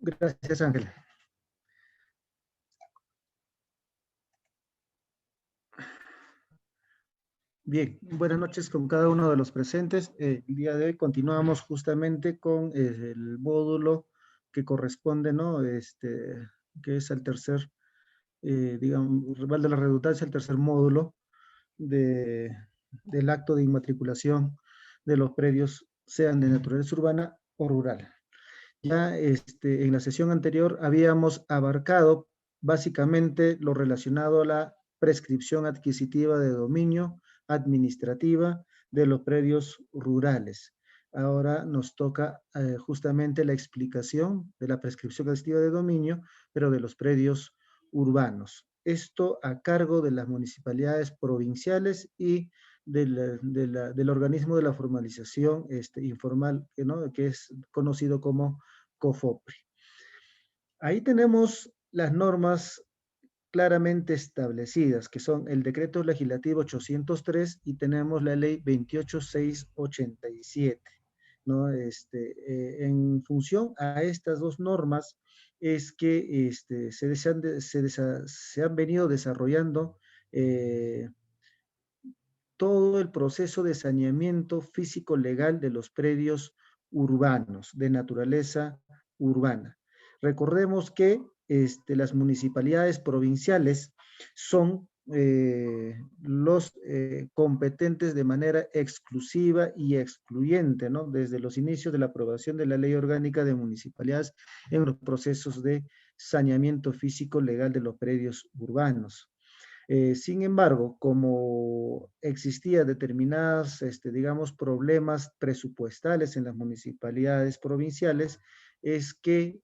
Gracias, Ángel. Bien, buenas noches con cada uno de los presentes. El día de hoy continuamos justamente con el módulo que corresponde, ¿no? Que es el tercer, digamos, valga la redundancia, el tercer módulo de, del acto de inmatriculación de los predios, sean de naturaleza urbana o rural. Ya en la sesión anterior habíamos abarcado básicamente lo relacionado a la prescripción adquisitiva de dominio administrativa de los predios rurales. Ahora nos toca justamente la explicación de la prescripción adquisitiva de dominio, pero de los predios urbanos. Esto a cargo de las municipalidades provinciales y del organismo de la formalización informal, ¿no? Que es conocido como COFOPRI. Ahí tenemos las normas claramente establecidas, que son el decreto legislativo 803 y tenemos la ley 28687, ¿no? En función a estas dos normas es que se han venido desarrollando todo el proceso de saneamiento físico legal de los predios urbanos, de naturaleza urbana. Recordemos que las municipalidades provinciales son los competentes de manera exclusiva y excluyente, ¿no? Desde los inicios de la aprobación de la Ley Orgánica de Municipalidades en los procesos de saneamiento físico legal de los predios urbanos. Sin embargo, como existía determinadas, digamos, problemas presupuestales en las municipalidades provinciales, es que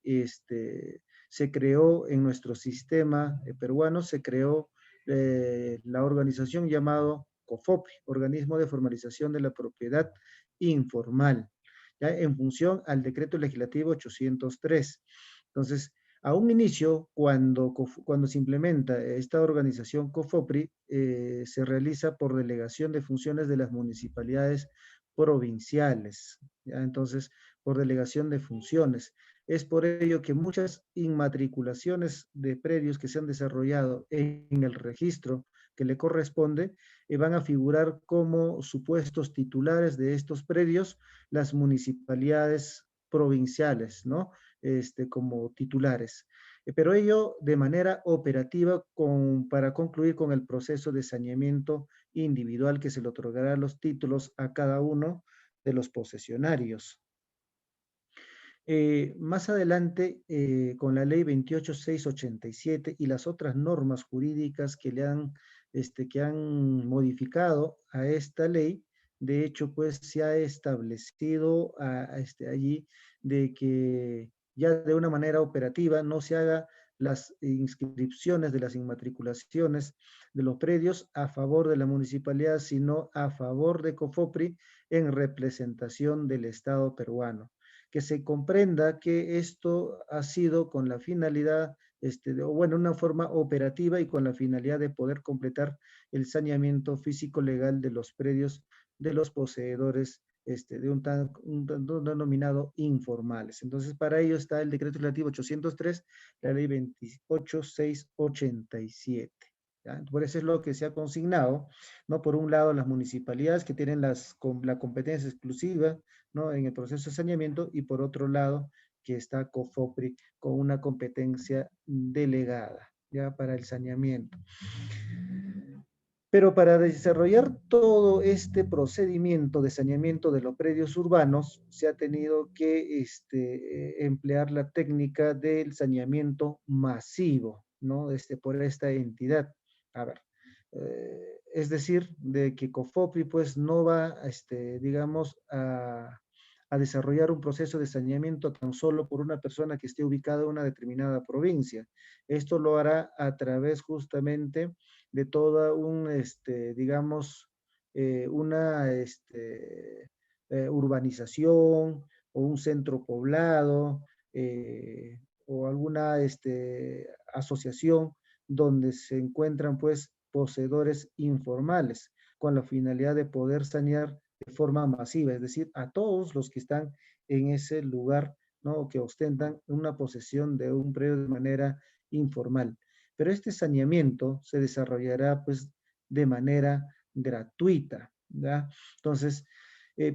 se creó en nuestro sistema peruano, se creó la organización llamado COFOPRI, Organismo de Formalización de la Propiedad Informal, ¿ya? En función al decreto legislativo 803. Entonces, a un inicio, cuando se implementa esta organización COFOPRI, se realiza por delegación de funciones de las municipalidades provinciales, ¿ya? Entonces, por delegación de funciones. Es por ello que muchas inmatriculaciones de predios que se han desarrollado en el registro que le corresponde, van a figurar como supuestos titulares de estos predios las municipalidades provinciales, ¿no? Como titulares. Pero ello de manera operativa para concluir con el proceso de saneamiento individual que se le otorgará los títulos a cada uno de los posesionarios. Más adelante, con la ley 28687 y las otras normas jurídicas que han modificado a esta ley, de hecho, pues se ha establecido allí de que ya de una manera operativa no se haga las inscripciones de las inmatriculaciones de los predios a favor de la municipalidad, sino a favor de COFOPRI en representación del Estado peruano. Que se comprenda que esto ha sido con la finalidad, una forma operativa y con la finalidad de poder completar el saneamiento físico legal de los predios de los poseedores de un denominado informales. Entonces, para ello está el decreto legislativo 803, la ley 28687. ¿Ya? Por eso es lo que se ha consignado, ¿no? Por un lado, las municipalidades que tienen la competencia exclusiva, ¿no? En el proceso de saneamiento, y por otro lado, que está COFOPRI con una competencia delegada, ¿ya? Para el saneamiento. Pero para desarrollar todo este procedimiento de saneamiento de los predios urbanos, se ha tenido que emplear la técnica del saneamiento masivo, ¿no? Por esta entidad. A ver, es decir, de que COFOPRI pues no va, digamos, a desarrollar un proceso de saneamiento tan solo por una persona que esté ubicada en una determinada provincia. Esto lo hará a través justamente de toda digamos, una urbanización o un centro poblado o alguna asociación donde se encuentran pues poseedores informales con la finalidad de poder sanear de forma masiva, es decir, a todos los que están en ese lugar ¿no? Que ostentan una posesión de un predio de manera informal. Pero este saneamiento se desarrollará pues de manera gratuita, ¿ya? Entonces,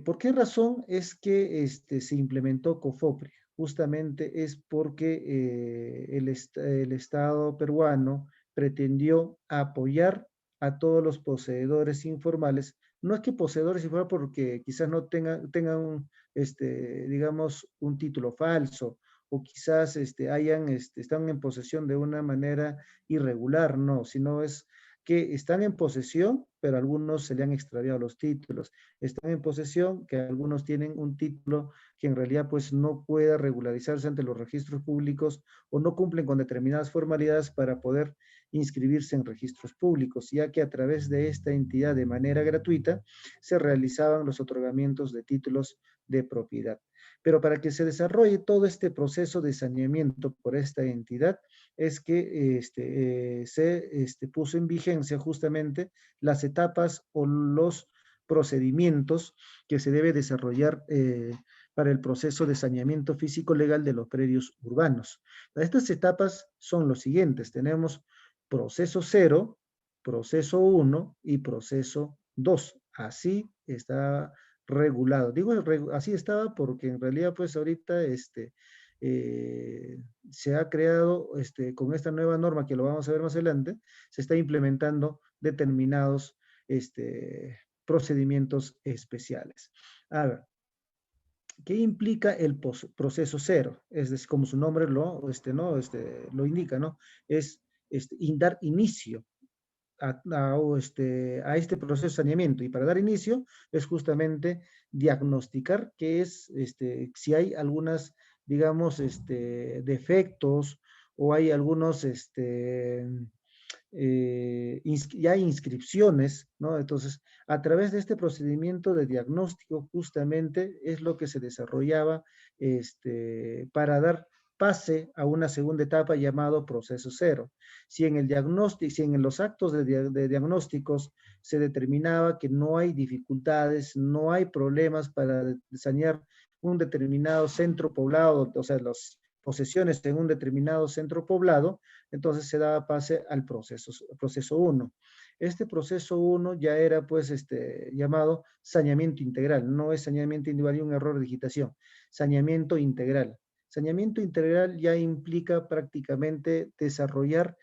¿por qué razón es que se implementó COFOPRI? Justamente es porque el Estado peruano pretendió apoyar a todos los poseedores informales. No es que poseedores informales porque quizás no tengan digamos, un título falso o quizás están en posesión de una manera irregular, no, sino es que están en posesión, pero a algunos se le han extraviado los títulos. Están en posesión, que algunos tienen un título que en realidad pues no pueda regularizarse ante los registros públicos o no cumplen con determinadas formalidades para poder inscribirse en registros públicos, ya que a través de esta entidad de manera gratuita se realizaban los otorgamientos de títulos de propiedad. Pero para que se desarrolle todo este proceso de saneamiento por esta entidad, es que se puso en vigencia justamente las etapas o los procedimientos que se debe desarrollar para el proceso de saneamiento físico legal de los predios urbanos. Estas etapas son los siguientes. Tenemos proceso 0, proceso 1 y proceso 2. Así está regulado. Digo, así estaba porque en realidad pues ahorita eh, se ha creado con esta nueva norma que lo vamos a ver más adelante, se está implementando determinados procedimientos especiales. A ver, ¿qué implica el proceso 0? Es decir, como su nombre lo indica, ¿no? Es dar inicio a este proceso de saneamiento. Y para dar inicio es justamente diagnosticar qué es, si hay algunas, digamos, defectos o hay algunos, ya hay inscripciones, ¿no? Entonces, a través de este procedimiento de diagnóstico, justamente es lo que se desarrollaba para dar pase a una segunda etapa llamado proceso 0. Si en el diagnóstico, si en los actos de diagnósticos se determinaba que no hay dificultades, no hay problemas para sanear un determinado centro poblado, o sea, las posesiones en un determinado centro poblado, entonces se daba pase al proceso 1. Este proceso 1 ya era pues llamado saneamiento integral, no es saneamiento individual y un error de digitación, saneamiento integral. Saneamiento integral ya implica prácticamente desarrollar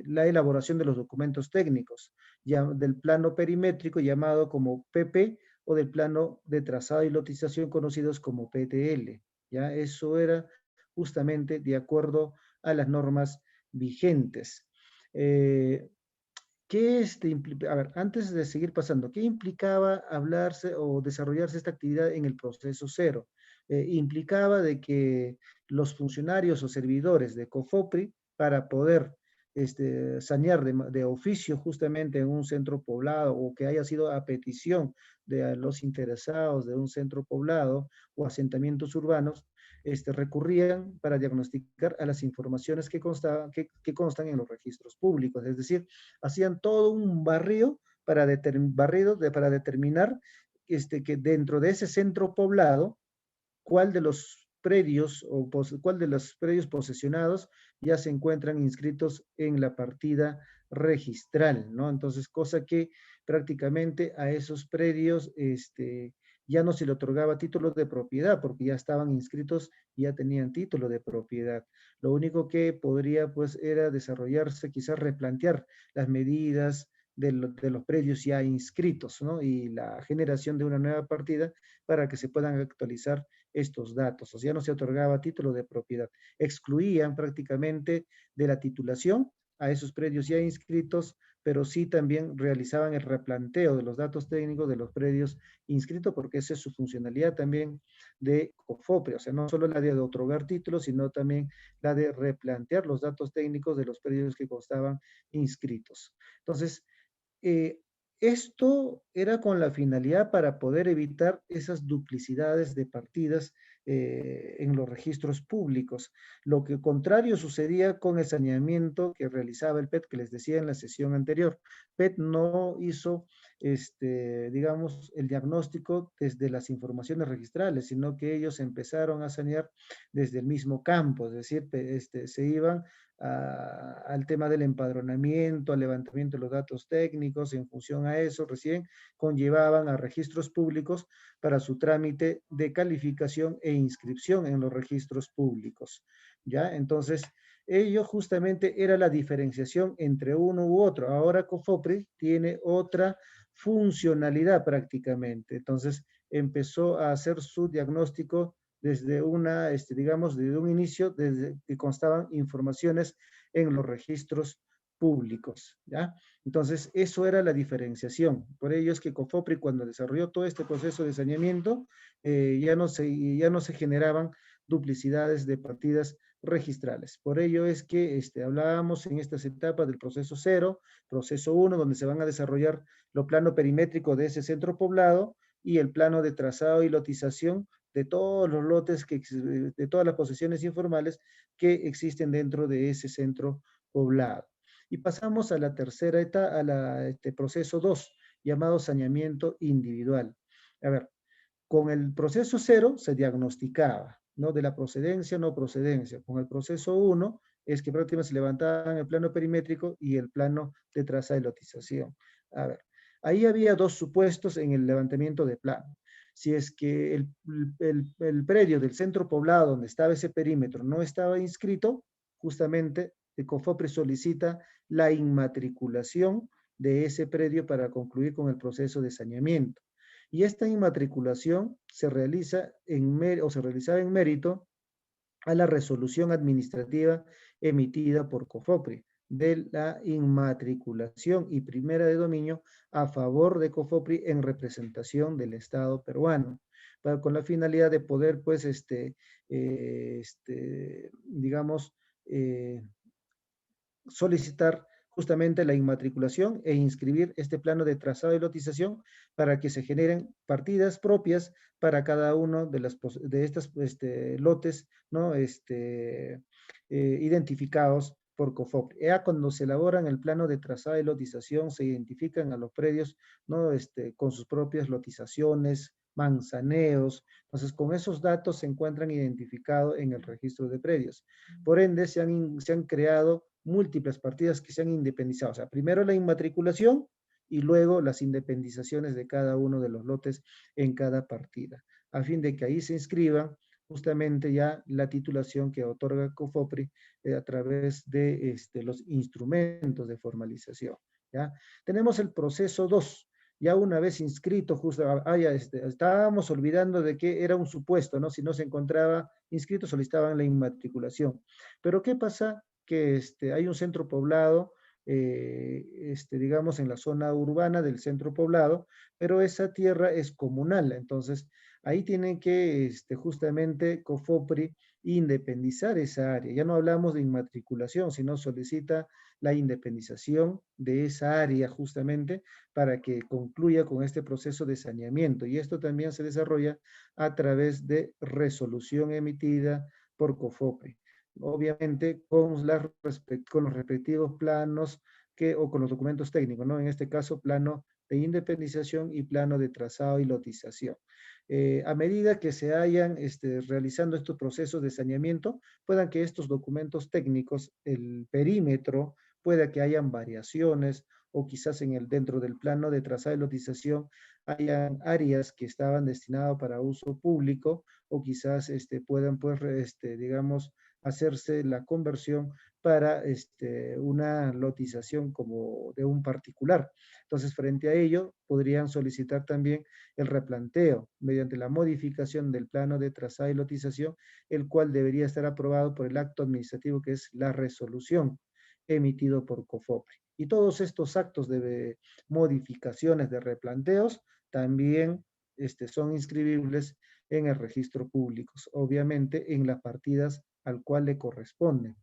la elaboración de los documentos técnicos, ya del plano perimétrico llamado como PP o del plano de trazado y lotización conocidos como PTL. Ya eso era justamente de acuerdo a las normas vigentes. ¿Qué a ver, antes de seguir pasando, ¿qué implicaba hablarse o desarrollarse esta actividad en el proceso 0? Implicaba de que los funcionarios o servidores de COFOPRI, para poder sanear de oficio justamente en un centro poblado o que haya sido a petición de los interesados de un centro poblado o asentamientos urbanos, recurrían para diagnosticar a las informaciones que constan en los registros públicos, es decir, hacían todo un barrido para, para determinar que dentro de ese centro poblado, cuál de los predios o cuál de los predios posesionados ya se encuentran inscritos en la partida registral, ¿no? Entonces, cosa que prácticamente a esos predios ya no se le otorgaba títulos de propiedad porque ya estaban inscritos y ya tenían título de propiedad. Lo único que podría pues era desarrollarse, quizás replantear las medidas de los predios ya inscritos, ¿no? Y la generación de una nueva partida para que se puedan actualizar estos datos. O sea, no se otorgaba título de propiedad. Excluían prácticamente de la titulación a esos predios ya inscritos, pero sí también realizaban el replanteo de los datos técnicos de los predios inscritos, porque esa es su funcionalidad también de COFOPRE, o sea, no solo la de otorgar títulos, sino también la de replantear los datos técnicos de los predios que constaban inscritos. Entonces, eh, Esto era con la finalidad para poder evitar esas duplicidades de partidas en los registros públicos. Lo que contrario sucedía con el saneamiento que realizaba el PET, que les decía en la sesión anterior. PET no hizo, digamos, el diagnóstico desde las informaciones registrales, sino que ellos empezaron a sanear desde el mismo campo, es decir, se iban al tema del empadronamiento, al levantamiento de los datos técnicos, en función a eso, recién conllevaban a registros públicos para su trámite de calificación e inscripción en los registros públicos. ¿Ya? Entonces, ello justamente era la diferenciación entre uno u otro. Ahora COFOPRI tiene otra funcionalidad prácticamente. Entonces, empezó a hacer su diagnóstico desde una, digamos, desde un inicio, desde que constaban informaciones en los registros públicos, ¿ya? Entonces, eso era la diferenciación. Por ello es que COFOPRI, cuando desarrolló todo este proceso de saneamiento, ya no se generaban duplicidades de partidas registrales. Por ello es que hablábamos en estas etapas del proceso 0, proceso 1, donde se van a desarrollar lo plano perimétrico de ese centro poblado y el plano de trazado y lotización de todos los lotes, de todas las posesiones informales que existen dentro de ese centro poblado. Y pasamos a la tercera etapa, proceso 2, llamado saneamiento individual. A ver, con el proceso 0 se diagnosticaba, ¿no? De la procedencia o no procedencia. Con el proceso 1 es que prácticamente se levantaban el plano perimétrico y el plano de traza de lotización. A ver, ahí había dos supuestos en el levantamiento de plano. Si es que el predio del centro poblado donde estaba ese perímetro no estaba inscrito, justamente el COFOPRI solicita la inmatriculación de ese predio para concluir con el proceso de saneamiento. Y esta inmatriculación se realiza se realizaba en mérito a la resolución administrativa emitida por COFOPRI de la inmatriculación y primera de dominio a favor de COFOPRI en representación del Estado peruano, con la finalidad de poder, pues, digamos, eh, solicitar justamente la inmatriculación e inscribir este plano de trazado y lotización para que se generen partidas propias para cada uno de estos lotes, ¿no? Identificados por COFOP. Ya cuando se elaboran el plano de trazado y lotización, se identifican a los predios, ¿no? Con sus propias lotizaciones, manzaneos. Entonces, con esos datos se encuentran identificados en el registro de predios. Por ende, se han creado múltiples partidas que se han independizado. O sea, primero la inmatriculación y luego las independizaciones de cada uno de los lotes en cada partida, a fin de que ahí se inscriba justamente ya la titulación que otorga COFOPRI a través de los instrumentos de formalización. ¿Ya? Tenemos el proceso 2. Ya una vez inscrito, justo, estábamos olvidando de que era un supuesto, ¿no? Si no se encontraba inscrito, solicitaban la inmatriculación. Pero ¿qué pasa? Que hay un centro poblado, digamos, en la zona urbana del centro poblado, pero esa tierra es comunal. Entonces, ahí tienen que justamente COFOPRI independizar esa área. Ya no hablamos de inmatriculación, sino solicita la independización de esa área justamente para que concluya con este proceso de saneamiento. Y esto también se desarrolla a través de resolución emitida por COFOPRI, obviamente con los respectivos planos o con los documentos técnicos, ¿no? En este caso, plano de independización y plano de trazado y lotización. A medida que se vayan realizando estos procesos de saneamiento, puedan que estos documentos técnicos, el perímetro, pueda que hayan variaciones o quizás dentro del plano de trazado y lotización hayan áreas que estaban destinadas para uso público o quizás puedan, pues, digamos, hacerse la conversión para una lotización como de un particular. Entonces, frente a ello, podrían solicitar también el replanteo mediante la modificación del plano de trazado y lotización, el cual debería estar aprobado por el acto administrativo que es la resolución emitido por COFOPRI. Y todos estos actos de modificaciones de replanteos también son inscribibles en el registro público, obviamente en las partidas al cual le corresponde.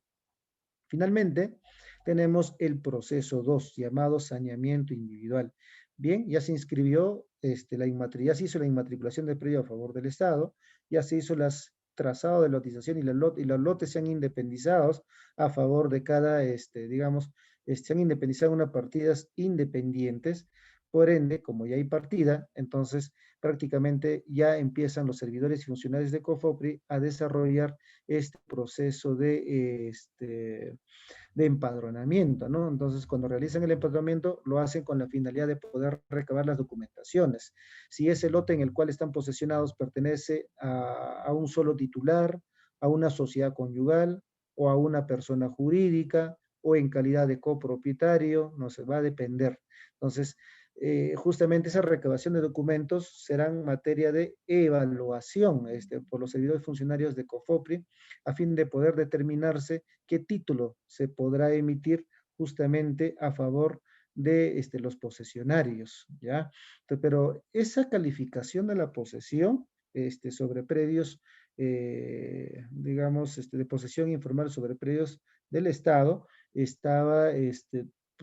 Finalmente, tenemos el proceso 2, llamado saneamiento individual. Bien, ya se inscribió, ya se hizo la inmatriculación del predio a favor del Estado, ya se hizo las trazado de lotización y los lotes se han independizados a favor de cada, digamos, se han independizado unas partidas independientes. Por ende, como ya hay partida, entonces prácticamente ya empiezan los servidores y funcionarios de COFOPRI a desarrollar este proceso de empadronamiento, ¿no? Entonces, cuando realizan el empadronamiento, lo hacen con la finalidad de poder recabar las documentaciones. Si ese lote en el cual están posesionados pertenece a un solo titular, a una sociedad conyugal o a una persona jurídica o en calidad de copropietario, no se va a depender. Entonces, justamente esa recabación de documentos serán materia de evaluación por los servidores funcionarios de COFOPRI a fin de poder determinarse qué título se podrá emitir justamente a favor de los posesionarios, ¿ya? Pero esa calificación de la posesión sobre predios, digamos, de posesión informal sobre predios del Estado, estaba,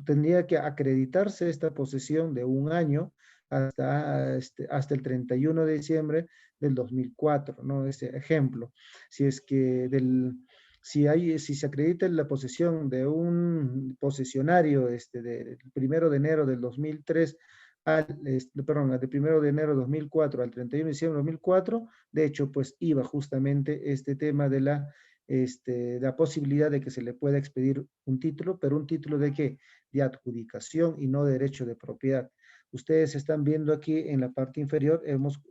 tendría que acreditarse esta posesión de un año hasta el 31 de diciembre del 2004, ¿no? Ese ejemplo. Si es que si se acredita la posesión de un posesionario del 1 de enero del 2003 perdón, del 1 de enero de 2004 al 31 de diciembre de 2004, de hecho, pues iba justamente este tema de la posibilidad de que se le pueda expedir un título, pero un título de qué? De adjudicación y no de derecho de propiedad. Ustedes están viendo aquí en la parte inferior,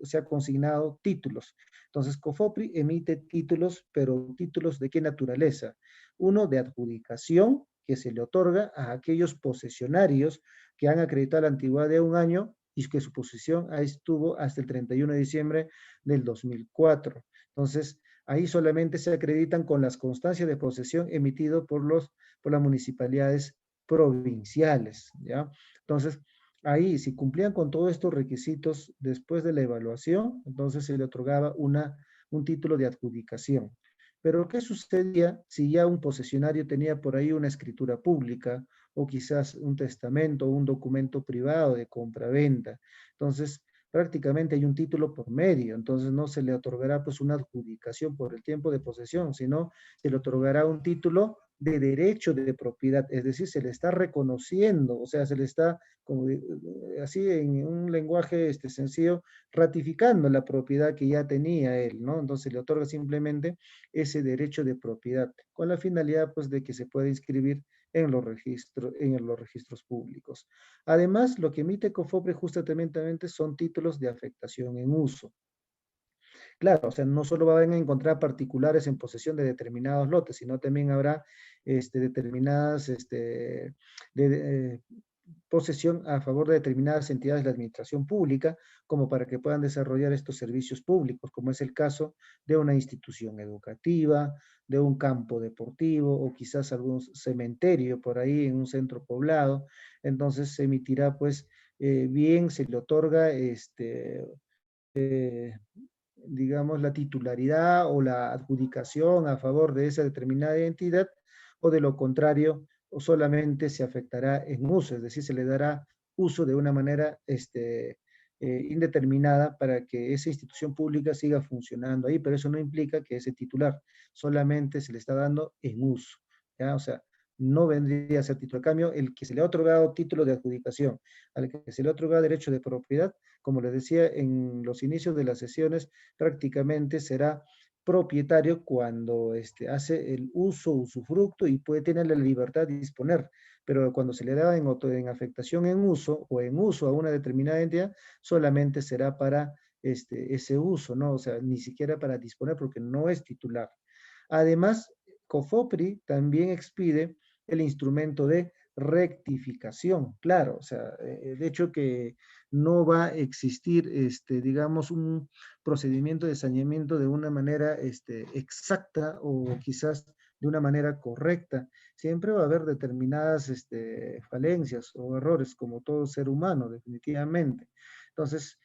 se ha consignado títulos. Entonces, COFOPRI emite títulos, pero títulos de qué naturaleza? Uno de adjudicación, que se le otorga a aquellos posesionarios que han acreditado la antigüedad de un año y que su posesión ahí estuvo hasta el 31 de diciembre del 2004. Entonces, ahí solamente se acreditan con las constancias de posesión emitido por las municipalidades provinciales, ¿ya? Entonces, ahí, si cumplían con todos estos requisitos después de la evaluación, entonces se le otorgaba un título de adjudicación. Pero, ¿qué sucedía si ya un posesionario tenía por ahí una escritura pública o quizás un testamento o un documento privado de compra-venta? Entonces, prácticamente hay un título por medio, entonces no se le otorgará pues una adjudicación por el tiempo de posesión, sino se le otorgará un título de derecho de propiedad, es decir, se le está reconociendo, o sea, se le está, como así en un lenguaje sencillo, ratificando la propiedad que ya tenía él, ¿no? Entonces le otorga simplemente ese derecho de propiedad, con la finalidad pues de que se pueda inscribir en los registros públicos. Además, lo que emite COFOPRI justamente son títulos de afectación en uso. Claro, o sea, no solo van a encontrar particulares en posesión de determinados lotes, sino también habrá determinadas posesión a favor de determinadas entidades de la administración pública, como para que puedan desarrollar estos servicios públicos, como es el caso de una institución educativa, de un campo deportivo o quizás algún cementerio por ahí en un centro poblado. Entonces se emitirá, pues, bien, se le otorga eh, digamos, la titularidad o la adjudicación a favor de esa determinada entidad, o de lo contrario, o solamente se afectará en uso, es decir, se le dará uso de una manera indeterminada para que esa institución pública siga funcionando ahí, pero eso no implica que ese titular solamente se le está dando en uso, ¿ya? O sea, no vendría a ser título. De cambio, el que se le ha otorgado título de adjudicación, al que se le ha otorgado derecho de propiedad, como les decía en los inicios de las sesiones, prácticamente será propietario cuando hace el uso, usufructo y puede tener la libertad de disponer. Pero cuando se le da en afectación en uso o en uso a una determinada entidad, solamente será para ese uso, ¿no? O sea, ni siquiera para disponer porque no es titular. Además, COFOPRI también expide el instrumento de rectificación, claro, o sea, de hecho que no va a existir, digamos, un procedimiento de saneamiento de una manera exacta o quizás de una manera correcta. Siempre va a haber determinadas falencias o errores, como todo ser humano, definitivamente. Entonces,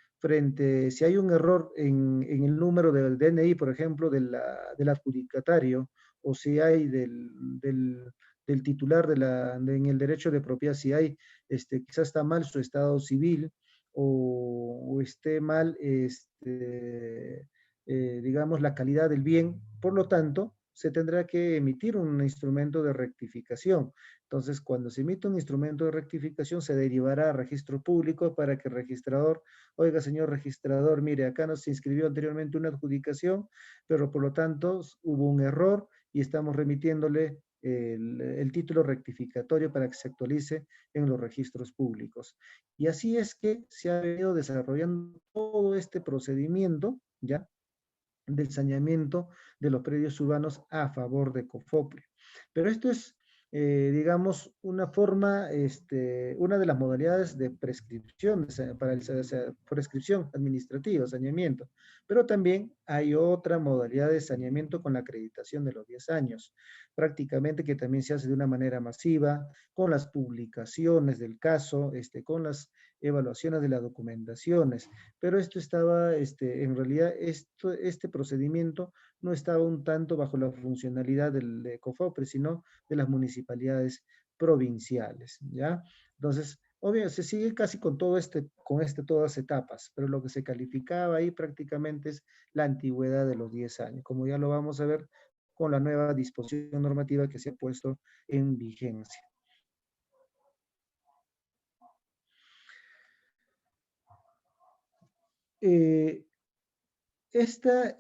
si hay un error en el número del DNI, por ejemplo, del adjudicatario, o si hay del titular en el derecho de propiedad, si hay, quizás está mal su estado civil o esté mal, digamos, la calidad del bien. Por lo tanto, se tendrá que emitir un instrumento de rectificación. Entonces, cuando se emite un instrumento de rectificación, se derivará a registro público para que el registrador, oiga, señor registrador, mire, acá nos se inscribió anteriormente una adjudicación, pero por lo tanto hubo un error y estamos remitiéndole el título rectificatorio para que se actualice en los registros públicos. Y así es que se ha venido desarrollando todo este procedimiento, ¿ya? Del saneamiento de los predios urbanos a favor de COFOPRI. Pero esto es, digamos, una forma, una de las modalidades de prescripción, para el, prescripción administrativa, saneamiento. Pero también hay otra modalidad de saneamiento con la acreditación de los 10 años, prácticamente que también se hace de una manera masiva, con las publicaciones del caso, con las evaluaciones de las documentaciones, pero esto estaba, en realidad, este procedimiento no estaba un tanto bajo la funcionalidad de COFOPRE, sino de las municipalidades provinciales, ¿ya? Entonces, obvio, se sigue casi con todo todas etapas, pero lo que se calificaba ahí prácticamente es la antigüedad de los 10 años, como ya lo vamos a ver con la nueva disposición normativa que se ha puesto en vigencia. Eh, esta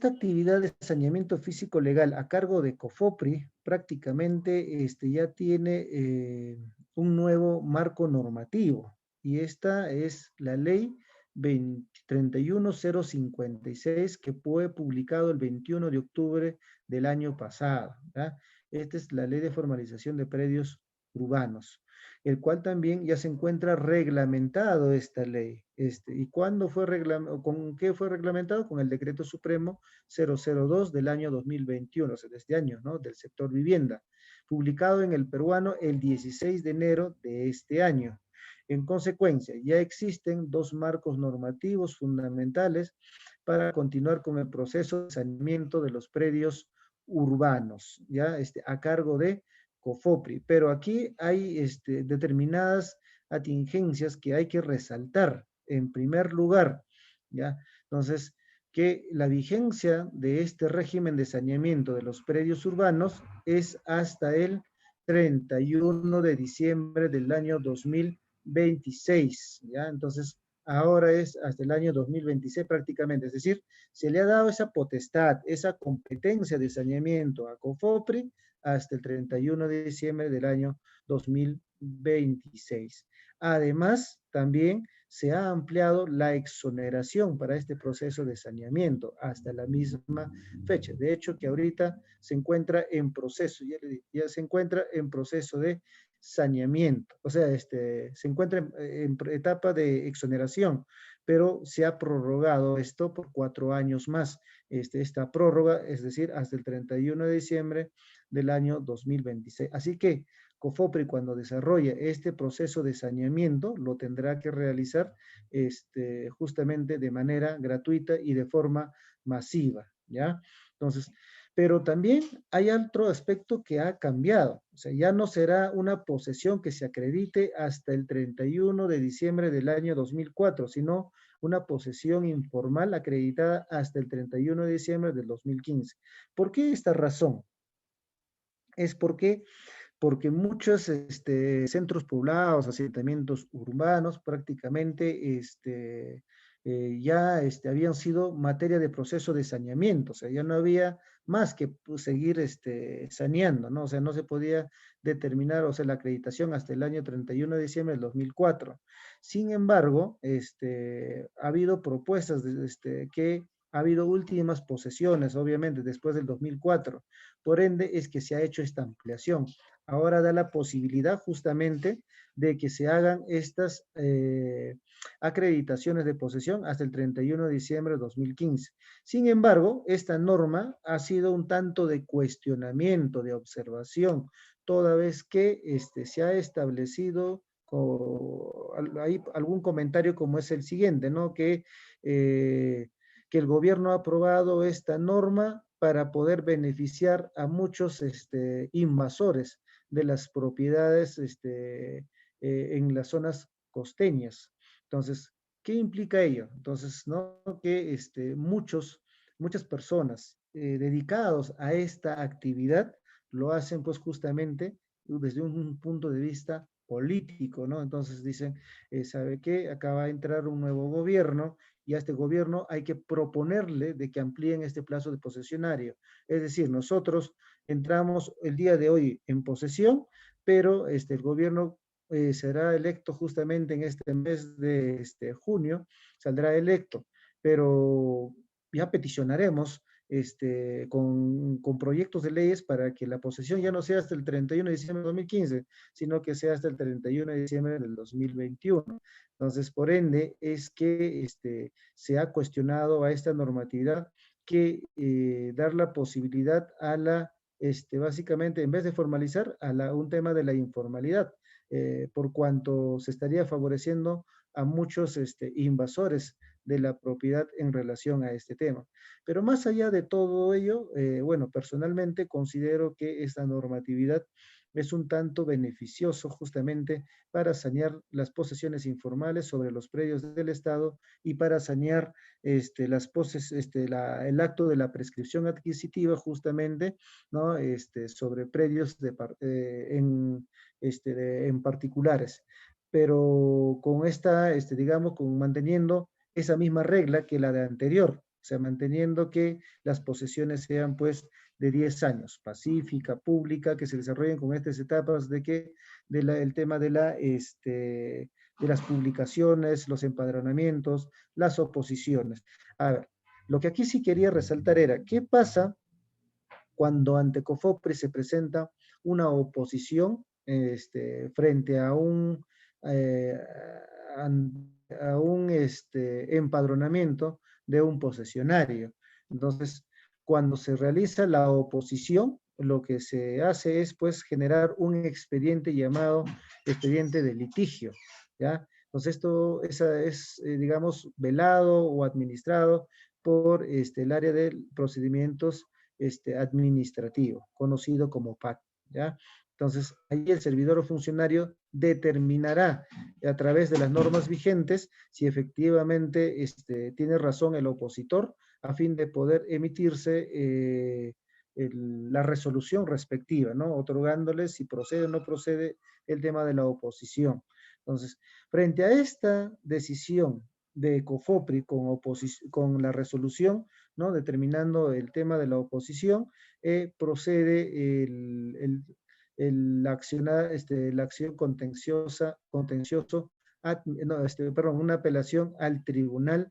actividad de saneamiento físico legal a cargo de COFOPRI prácticamente ya tiene un nuevo marco normativo y esta es la ley 31056 que fue publicado el 21 de octubre del año pasado, ¿ya? Esta es la ley de formalización de predios urbanos, el cual también ya se encuentra reglamentado esta ley. ¿Y cuándo fue con qué fue reglamentado? Con el Decreto Supremo 002 del año 2021, o sea, de este año, ¿no? Del sector vivienda, publicado en el peruano el 16 de enero de este año. En consecuencia, ya existen dos marcos normativos fundamentales para continuar con el proceso de saneamiento de los predios urbanos, ya a cargo de COFOPRI, pero aquí hay determinadas atingencias que hay que resaltar. En primer lugar, ¿ya? Entonces, que la vigencia de este régimen de saneamiento de los predios urbanos es hasta el 31 de diciembre del año 2026, ¿ya? Entonces, ahora es hasta el año 2026 prácticamente, es decir, se le ha dado esa potestad, esa competencia de saneamiento a COFOPRI hasta el 31 de diciembre del año 2026. Además, también se ha ampliado la exoneración para este proceso de saneamiento hasta la misma fecha. De hecho, que ahorita se encuentra en proceso, ya se encuentra en proceso de saneamiento, o sea, se encuentra en etapa de exoneración, pero se ha prorrogado esto por 4 años más. Esta prórroga, es decir, hasta el 31 de diciembre del año 2026. Así que COFOPRI, cuando desarrolle este proceso de saneamiento, lo tendrá que realizar justamente de manera gratuita y de forma masiva, ¿ya? Entonces, pero también hay otro aspecto que ha cambiado. O sea, ya no será una posesión que se acredite hasta el 31 de diciembre del año 2004, sino una posesión informal acreditada hasta el 31 de diciembre del 2015. ¿Por qué esta razón? Es porque muchos centros poblados, asentamientos urbanos, prácticamente ya habían sido materia de proceso de saneamiento, o sea, ya no había más que pues, seguir saneando, ¿no? O sea, no se podía determinar, o sea, la acreditación hasta el año 31 de diciembre del 2004. Sin embargo, ha habido propuestas que ha habido últimas posesiones, obviamente, después del 2004. Por ende, es que se ha hecho esta ampliación. Ahora da la posibilidad justamente de que se hagan estas acreditaciones de posesión hasta el 31 de diciembre de 2015. Sin embargo, esta norma ha sido un tanto de cuestionamiento, de observación, toda vez que se ha establecido hay algún comentario como es el siguiente, ¿no? Que el gobierno ha aprobado esta norma para poder beneficiar a muchos invasores. de las propiedades en las zonas costeñas. Entonces, ¿qué implica ello? Entonces, ¿no? Que muchas personas dedicados a esta actividad lo hacen pues justamente desde un punto de vista político, ¿no? Entonces dicen, ¿sabe qué? Acaba de entrar un nuevo gobierno y a este gobierno hay que proponerle de que amplíen este plazo de posesionario. Es decir, nosotros entramos el día de hoy en posesión, pero el gobierno será electo justamente en este mes de junio, saldrá electo, pero ya peticionaremos con proyectos de leyes para que la posesión ya no sea hasta el 31 de diciembre de 2015, sino que sea hasta el 31 de diciembre del 2021. Entonces, por ende, es que se ha cuestionado a esta normatividad que dar la posibilidad a básicamente, en vez de formalizar, un tema de la informalidad, por cuanto se estaría favoreciendo a muchos invasores de la propiedad en relación a este tema. Pero más allá de todo ello, bueno, personalmente considero que esta normatividad es un tanto beneficioso justamente para sanear las posesiones informales sobre los predios del Estado y para sanear el acto de la prescripción adquisitiva justamente, ¿no? Sobre predios en particulares. Pero con digamos, con manteniendo esa misma regla que la de anterior, o sea, manteniendo que las posesiones sean pues de 10 años, pacífica, pública, que se desarrollen con estas etapas el tema de las publicaciones, los empadronamientos, las oposiciones. A ver, lo que aquí sí quería resaltar era, ¿qué pasa cuando ante COFOPRI se presenta una oposición frente eh, a un empadronamiento de un posesionario? Entonces, cuando se realiza la oposición, lo que se hace es pues generar un expediente llamado expediente de litigio, ¿ya? Entonces digamos, velado o administrado por el área de procedimientos administrativo, conocido como PAC, ¿ya? Entonces, ahí el servidor o funcionario determinará a través de las normas vigentes si efectivamente tiene razón el opositor a fin de poder emitirse la resolución respectiva, ¿no? Otorgándole si procede o no procede el tema de la oposición. Entonces, frente a esta decisión de COFOPRI con la resolución, ¿no? Determinando el tema de la oposición, procede la acción una apelación al tribunal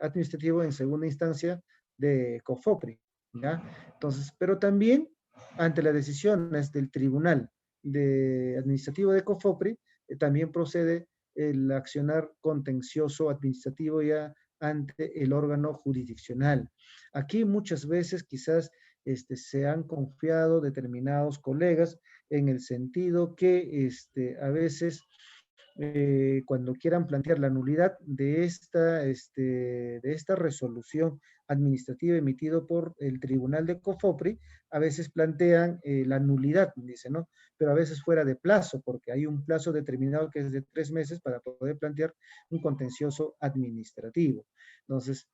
administrativo en segunda instancia de COFOPRI, ¿ya? Entonces, pero también ante las decisiones del tribunal administrativo de COFOPRI, también procede el accionar contencioso administrativo ya ante el órgano jurisdiccional. Aquí muchas veces quizás se han confiado determinados colegas en el sentido que a veces cuando quieran plantear la nulidad de esta resolución administrativa emitido por el Tribunal de COFOPRI, a veces plantean la nulidad, dice, ¿no? Pero a veces fuera de plazo, porque hay un plazo determinado que es de 3 meses para poder plantear un contencioso administrativo. Entonces,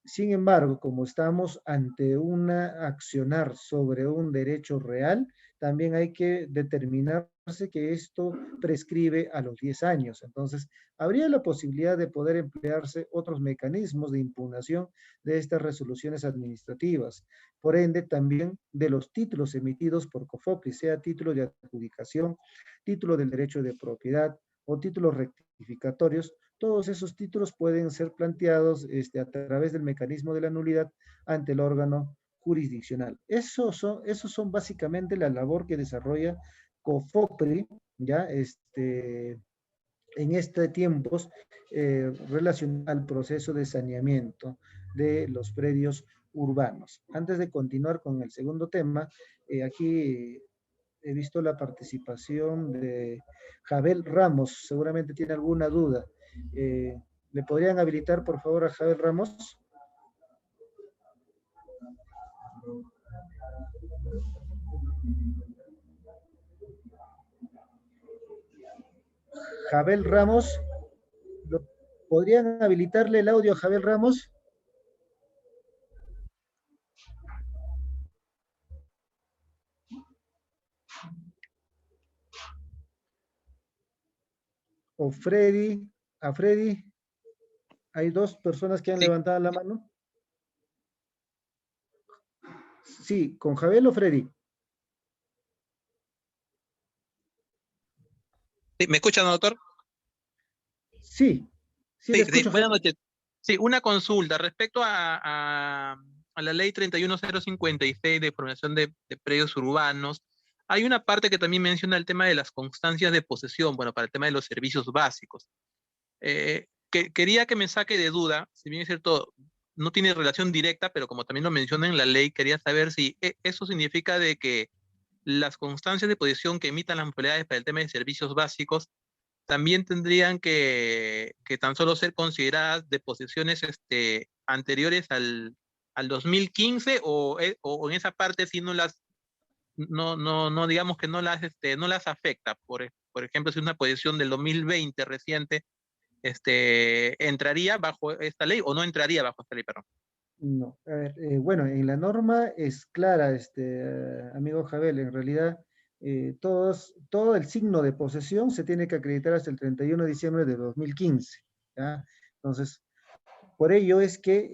sin embargo, como estamos ante una accionar sobre un derecho real, también hay que determinarse que esto prescribe a los 10 años. Entonces, habría la posibilidad de poder emplearse otros mecanismos de impugnación de estas resoluciones administrativas. Por ende, también de los títulos emitidos por COFOPRI, sea título de adjudicación, título del derecho de propiedad o títulos rectificatorios, todos esos títulos pueden ser planteados a través del mecanismo de la nulidad ante el órgano jurisdiccional. Esos son básicamente la labor que desarrolla COFOPRI, ya en este tiempos relacionado al proceso de saneamiento de los predios urbanos. Antes de continuar con el segundo tema, aquí he visto la participación de Jabel Ramos, seguramente tiene alguna duda. ¿Le podrían habilitar, por favor, a Jabel Ramos? Jabel Ramos, ¿podrían habilitarle el audio a Jabel Ramos? O Freddy, a Freddy, hay dos personas que han Sí, levantado la mano. Sí, ¿con Jabel o Freddy? sí, ¿me escuchan, doctor? Sí, sí le Sí, sí, escucho, buenas Jabel. noches. Sí, una consulta respecto a la ley 31056 de formación de predios urbanos. Hay una parte que también menciona el tema de las constancias de posesión, bueno, para el tema de los servicios básicos. Quería que me saque de duda, si bien es cierto, no tiene relación directa, pero como también lo menciona en la ley, quería saber si eso significa de que las constancias de posesión que emitan las municipalidades para el tema de servicios básicos también tendrían que tan solo ser consideradas de posesiones anteriores al 2015 o en esa parte si no las, no digamos que no las afecta. Por ejemplo, si es una posesión del 2020 reciente, ¿entraría bajo esta ley o no entraría bajo esta ley, perdón? No, a ver, bueno, en la norma es clara, amigo Jabel, en realidad todo el signo de posesión se tiene que acreditar hasta el 31 de diciembre de 2015, ¿ya? Entonces, por ello es que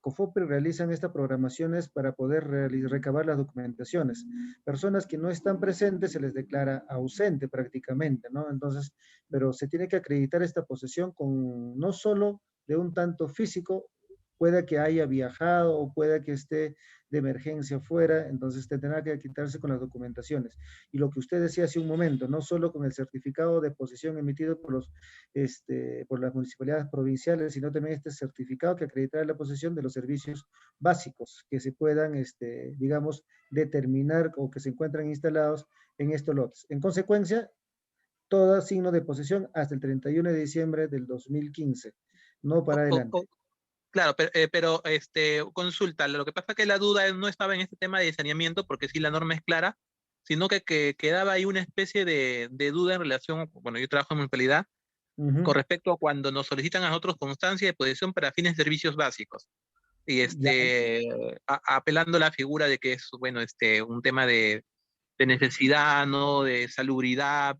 COFOPRI realizan estas programaciones para poder recabar las documentaciones. Personas que no están presentes se les declara ausente prácticamente, ¿no? Entonces, pero se tiene que acreditar esta posesión con no solo de un tanto físico, pueda que haya viajado o pueda que esté de emergencia fuera, entonces tendrá que quitarse con las documentaciones. Y lo que usted decía hace un momento, no solo con el certificado de posesión emitido por las municipalidades provinciales, sino también este certificado que acreditará la posesión de los servicios básicos que se puedan, digamos, determinar o que se encuentran instalados en estos lotes. En consecuencia, todo signo de posesión hasta el 31 de diciembre del 2015, no para O- o- adelante. o- claro, pero consulta, lo que pasa es que la duda no estaba en este tema de saneamiento, porque sí la norma es clara, sino que quedaba ahí una especie de duda en relación, bueno, yo trabajo en municipalidad, con Ujú. respecto a cuando nos solicitan a nosotros constancia de posesión para fines de servicios básicos. Y Ya, apelando a la figura de que es, bueno, un tema de necesidad, ¿no? De salubridad,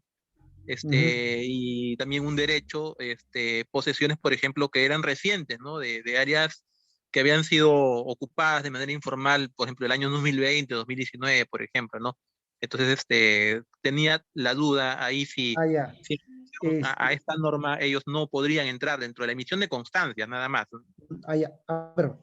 ujú. y también un derecho, posesiones, por ejemplo, que eran recientes, ¿no? De áreas que habían sido ocupadas de manera informal, por ejemplo, el año 2020, 2019, por ejemplo, ¿no? Entonces, tenía la duda ahí Ah, ya. si a Este, esta norma ellos no podrían entrar dentro de la emisión de constancias, nada más. ah, ya. Ah, perdón.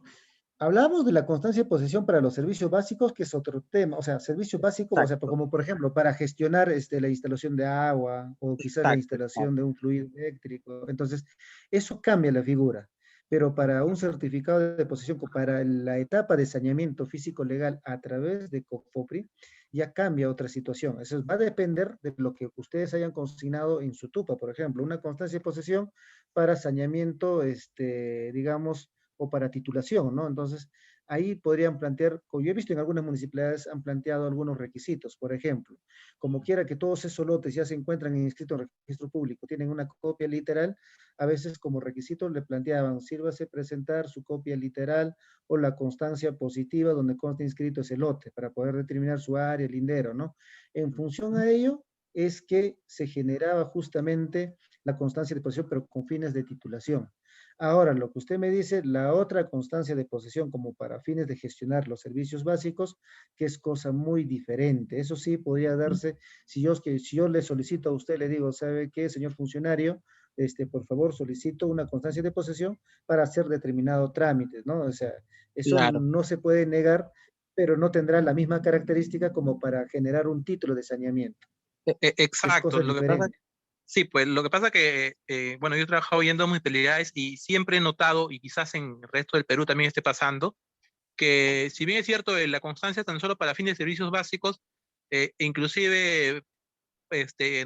Hablamos de la constancia de posesión para los servicios básicos, que es otro tema, o sea, servicios básicos, o sea, Exacto, como por ejemplo, para gestionar la instalación de agua o quizás la exacto, instalación exacto. de un fluido eléctrico. Entonces, eso cambia la figura, pero para un certificado de posesión, para la etapa de saneamiento físico legal a través de COFOPRI, ya cambia otra situación. Eso va a depender de lo que ustedes hayan consignado en su TUPA, por ejemplo, una constancia de posesión para saneamiento, digamos, o para titulación, ¿no? Entonces, ahí podrían plantear, como yo he visto en algunas municipalidades, han planteado algunos requisitos, por ejemplo, como quiera que todos esos lotes ya se encuentran inscritos en el registro público, tienen una copia literal, a veces como requisito le planteaban, sírvase presentar su copia literal o la constancia positiva donde consta inscrito ese lote para poder determinar su área, lindero, ¿no? En función a ello es que se generaba justamente la constancia de posesión, pero con fines de titulación. Ahora, lo que usted me dice, la otra constancia de posesión como para fines de gestionar los servicios básicos, que es cosa muy diferente. Eso sí podría darse, si yo le solicito a usted, le digo, ¿sabe qué, señor funcionario? Por favor, solicito una constancia de posesión para hacer determinado trámite, ¿no? O sea, eso Claro. no se puede negar, pero no tendrá la misma característica como para generar un título de saneamiento. Es Exacto. cosa Lo que pasa, diferente. sí, pues lo que pasa que, bueno, yo he trabajado yendo a municipalidades y siempre he notado, y quizás en el resto del Perú también esté pasando, que si bien es cierto, la constancia tan solo para fines de servicios básicos, inclusive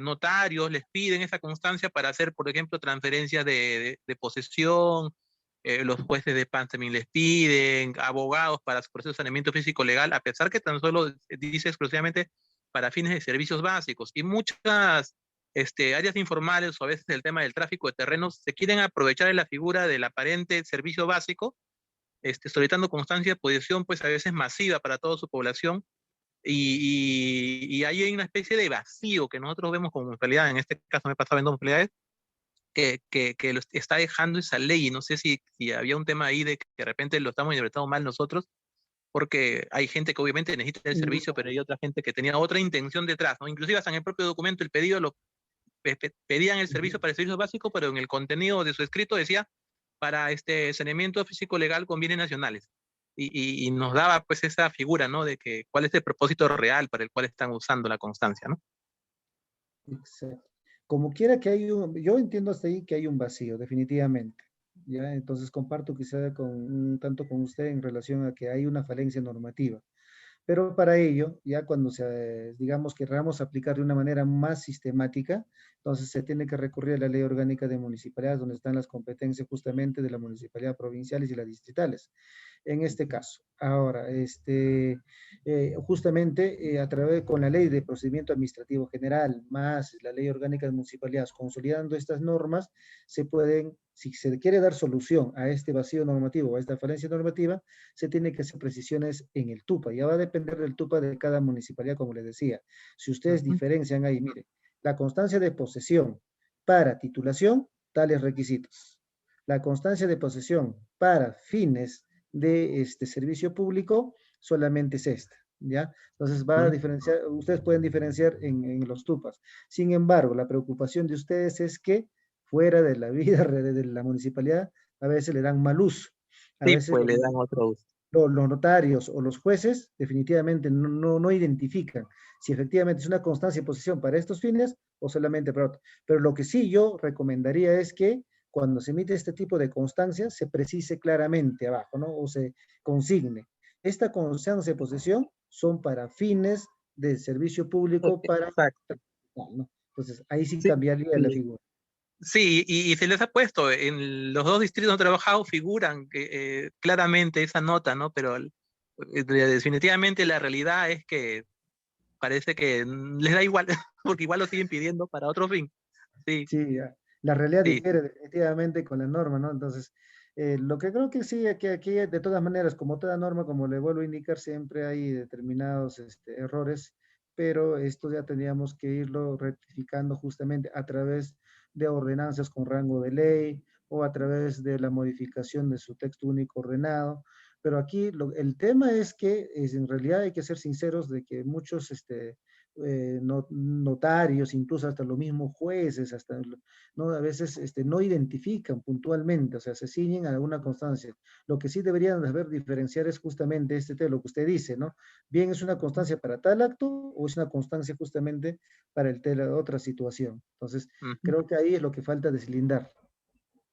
notarios les piden esa constancia para hacer, por ejemplo, transferencias de posesión, los jueces de paz también les piden, abogados para su proceso de saneamiento físico legal, a pesar que tan solo dice exclusivamente para fines de servicios básicos. Y muchas áreas informales o a veces el tema del tráfico de terrenos se quieren aprovechar de la figura del aparente servicio básico, solicitando constancia de posesión, pues a veces masiva para toda su población, y ahí hay una especie de vacío que nosotros vemos como municipalidad, en este caso me he pasado viendo municipalidades, que lo está dejando esa ley, y no sé si había un tema ahí de que de repente lo estamos interpretando mal nosotros, porque hay gente que obviamente necesita el servicio, pero hay otra gente que tenía otra intención detrás, ¿no? Inclusive hasta en el propio documento el pedido pedían el servicio para el servicio básico, pero en el contenido de su escrito decía para saneamiento físico legal con bienes nacionales. Y nos daba pues esa figura, ¿no? De que cuál es el propósito real para el cual están usando la constancia, ¿no? Exacto. Como quiera que hay yo entiendo hasta ahí que hay un vacío, definitivamente. ¿Ya? Entonces comparto quizá un tanto con usted en relación a que hay una falencia normativa. Pero para ello, ya cuando digamos, queramos aplicar de una manera más sistemática, entonces se tiene que recurrir a la Ley Orgánica de Municipalidades, donde están las competencias justamente de la municipalidad provinciales y las distritales en este caso. Ahora, justamente a través con la ley de procedimiento administrativo general más la ley orgánica de municipalidades, consolidando estas normas, se pueden, si se quiere dar solución a este vacío normativo, a esta falencia normativa, se tiene que hacer precisiones en el TUPA. Ya va a depender del TUPA de cada municipalidad, como les decía. Si ustedes diferencian ahí, mire, la constancia de posesión para titulación, tales requisitos. La constancia de posesión para fines de este servicio público solamente es esta, ¿ya? Entonces va a diferenciar, ustedes pueden diferenciar en los TUPAS. Sin embargo, la preocupación de ustedes es que fuera de la vida de la municipalidad, a veces le dan mal uso. A Sí, veces pues le dan otro uso. los notarios o los jueces definitivamente no identifican si efectivamente es una constancia de posesión para estos fines o solamente para otros. Pero lo que sí yo recomendaría es que cuando se emite este tipo de constancia se precise claramente abajo, ¿no? O se consigne. Esta constancia de posesión son para fines de servicio público para... Exacto. ¿no? Entonces, ahí sí Sí, cambiaría la sí. figura. Sí, y se les ha puesto, en los dos distritos donde he trabajado figuran claramente esa nota, ¿no? Pero definitivamente la realidad es que parece que les da igual, porque igual lo siguen pidiendo para otro fin. Sí, Sí, la realidad sí. difiere definitivamente con la norma, ¿no? Entonces, lo que creo que sí, que aquí de todas maneras, como toda norma, como le vuelvo a indicar, siempre hay determinados errores, pero esto ya tendríamos que irlo rectificando justamente a través de ordenanzas con rango de ley o a través de la modificación de su texto único ordenado. Pero aquí el tema es que en realidad hay que ser sinceros de que muchos notarios, incluso hasta los mismos jueces, hasta, ¿no? A veces no identifican puntualmente, o sea, se ciñen a una constancia. Lo que sí deberían saber diferenciar es justamente lo que usted dice, ¿no? Bien, es una constancia para tal acto o es una constancia justamente para otra situación. Entonces, Ujú. creo que ahí es lo que falta deslindar.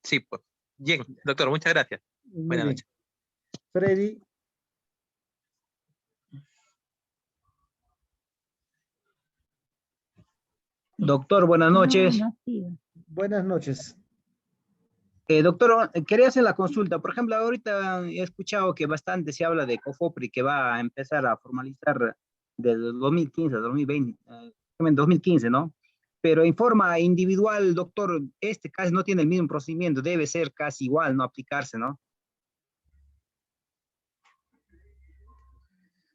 Sí, pues. Bien, doctor, muchas gracias. Muy Buenas bien. noches. Freddy, Doctor, buenas noches. buenas noches. Doctor, quería hacer la consulta. Por ejemplo, ahorita he escuchado que bastante se habla de COFOPRI que va a empezar a formalizar del 2015 al 2020, en 2015, ¿no? Pero en forma individual, doctor, este casi no tiene el mismo procedimiento, debe ser casi igual, no aplicarse, ¿no?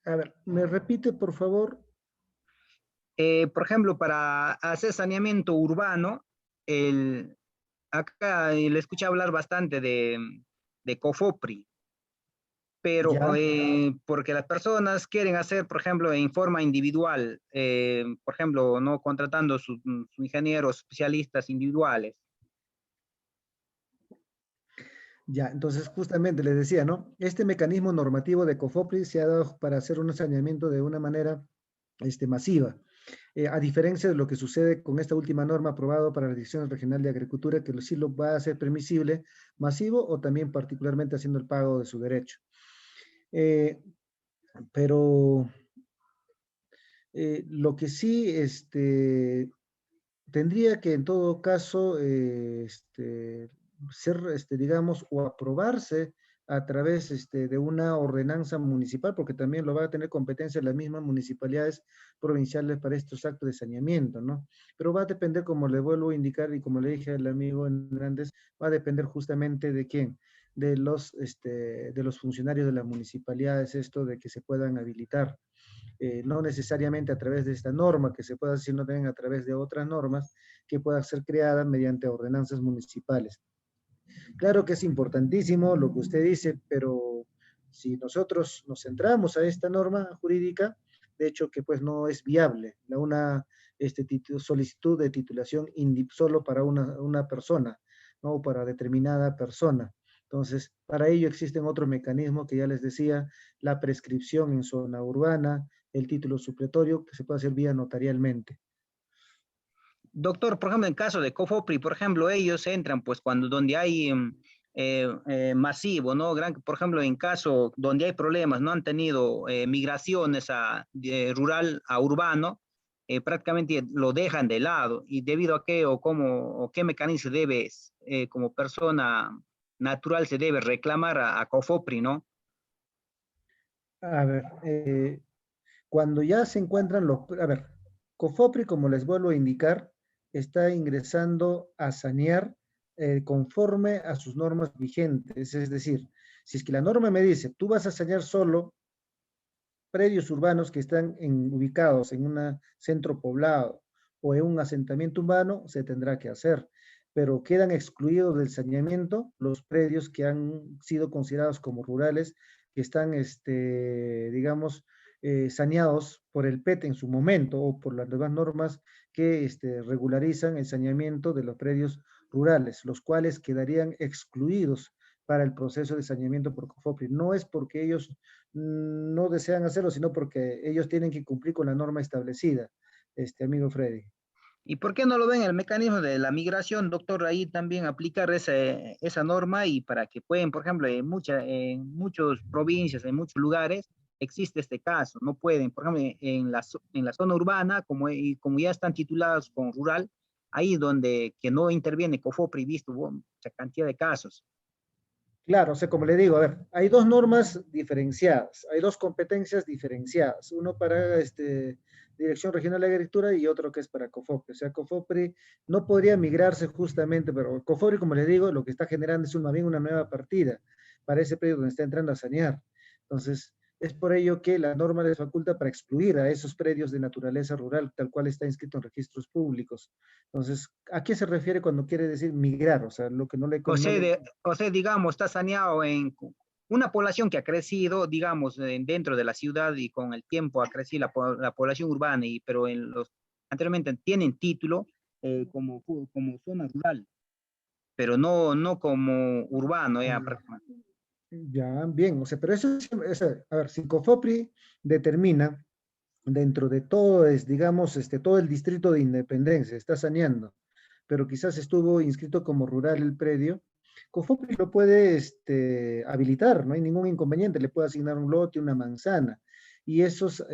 A ver, ¿me repite, por favor? Por ejemplo, para hacer saneamiento urbano, acá le escuché hablar bastante de COFOPRI, pero Ya. porque las personas quieren hacer, por ejemplo, en forma individual, por ejemplo, no contratando sus ingenieros especialistas individuales. Ya, entonces justamente les decía, ¿no? Este mecanismo normativo de COFOPRI se ha dado para hacer un saneamiento de una manera masiva, a diferencia de lo que sucede con esta última norma aprobada para la Dirección Regional de Agricultura, que sí lo va a hacer permisible, masivo o también particularmente haciendo el pago de su derecho. Pero lo que sí tendría que en todo caso ser, digamos, o aprobarse a través de una ordenanza municipal, porque también lo va a tener competencia las mismas municipalidades provinciales para estos actos de saneamiento, ¿no? Pero va a depender, como le vuelvo a indicar y como le dije al amigo Hernández, va a depender justamente de quién, de los funcionarios de las municipalidades, esto de que se puedan habilitar. No necesariamente a través de esta norma que se pueda hacer, sino también a través de otras normas que puedan ser creadas mediante ordenanzas municipales. Claro que es importantísimo lo que usted dice, pero si nosotros nos centramos a esta norma jurídica, de hecho que pues no es viable una solicitud de titulación solo para una persona, no para determinada persona. Entonces, para ello existen otros mecanismos que ya les decía, la prescripción en zona urbana, el título supletorio, que se puede hacer vía notarialmente. Doctor, por ejemplo, en caso de COFOPRI, por ejemplo, ellos entran pues cuando donde hay masivo, ¿no? Por ejemplo, en caso donde hay problemas, no han tenido migraciones de rural a urbano, prácticamente lo dejan de lado. ¿Y debido a qué o cómo o qué mecanismo debe, como persona natural, se debe reclamar a COFOPRI, ¿no? A ver, cuando ya se encuentran a ver, COFOPRI, como les vuelvo a indicar, está ingresando a sanear conforme a sus normas vigentes. Es decir, si es que la norma me dice, tú vas a sanear solo predios urbanos que están ubicados en un centro poblado o en un asentamiento urbano, se tendrá que hacer. Pero quedan excluidos del saneamiento los predios que han sido considerados como rurales, que están, digamos, saneados por el PET en su momento o por las nuevas normas que regularizan el saneamiento de los predios rurales, los cuales quedarían excluidos para el proceso de saneamiento por COFOPRI. No es porque ellos no desean hacerlo, sino porque ellos tienen que cumplir con la norma establecida, amigo Freddy. ¿Y por qué no lo ven el mecanismo de la migración, doctor? Ahí también aplicar esa norma y para que pueden, por ejemplo, en muchas provincias, en muchos lugares, existe este caso. No pueden, por ejemplo, en la zona urbana, como ya están titulados con rural, ahí donde que no interviene COFOPRI, visto mucha cantidad de casos. Claro, o sea, como le digo, a ver, hay dos normas diferenciadas, hay dos competencias diferenciadas, uno para Dirección Regional de Agricultura y otro que es para COFOPRI. O sea, COFOPRI no podría migrarse justamente, pero COFOPRI, como le digo, lo que está generando es más bien una nueva partida para ese periodo donde está entrando a sanear. Entonces, es por ello que la norma les faculta para excluir a esos predios de naturaleza rural, tal cual está inscrito en registros públicos. Entonces, ¿a qué se refiere cuando quiere decir migrar? O sea, lo que no le... Digamos, está saneado en una población que ha crecido, digamos, dentro de la ciudad y con el tiempo ha crecido la población urbana, pero anteriormente tienen título como zona rural, pero no como urbano. Ya, bien, o sea, pero eso es, a ver, si COFOPRI determina dentro de todo, digamos, todo el distrito de Independencia, está saneando, pero quizás estuvo inscrito como rural el predio, COFOPRI lo puede habilitar, no hay ningún inconveniente, le puede asignar un lote, una manzana, y esas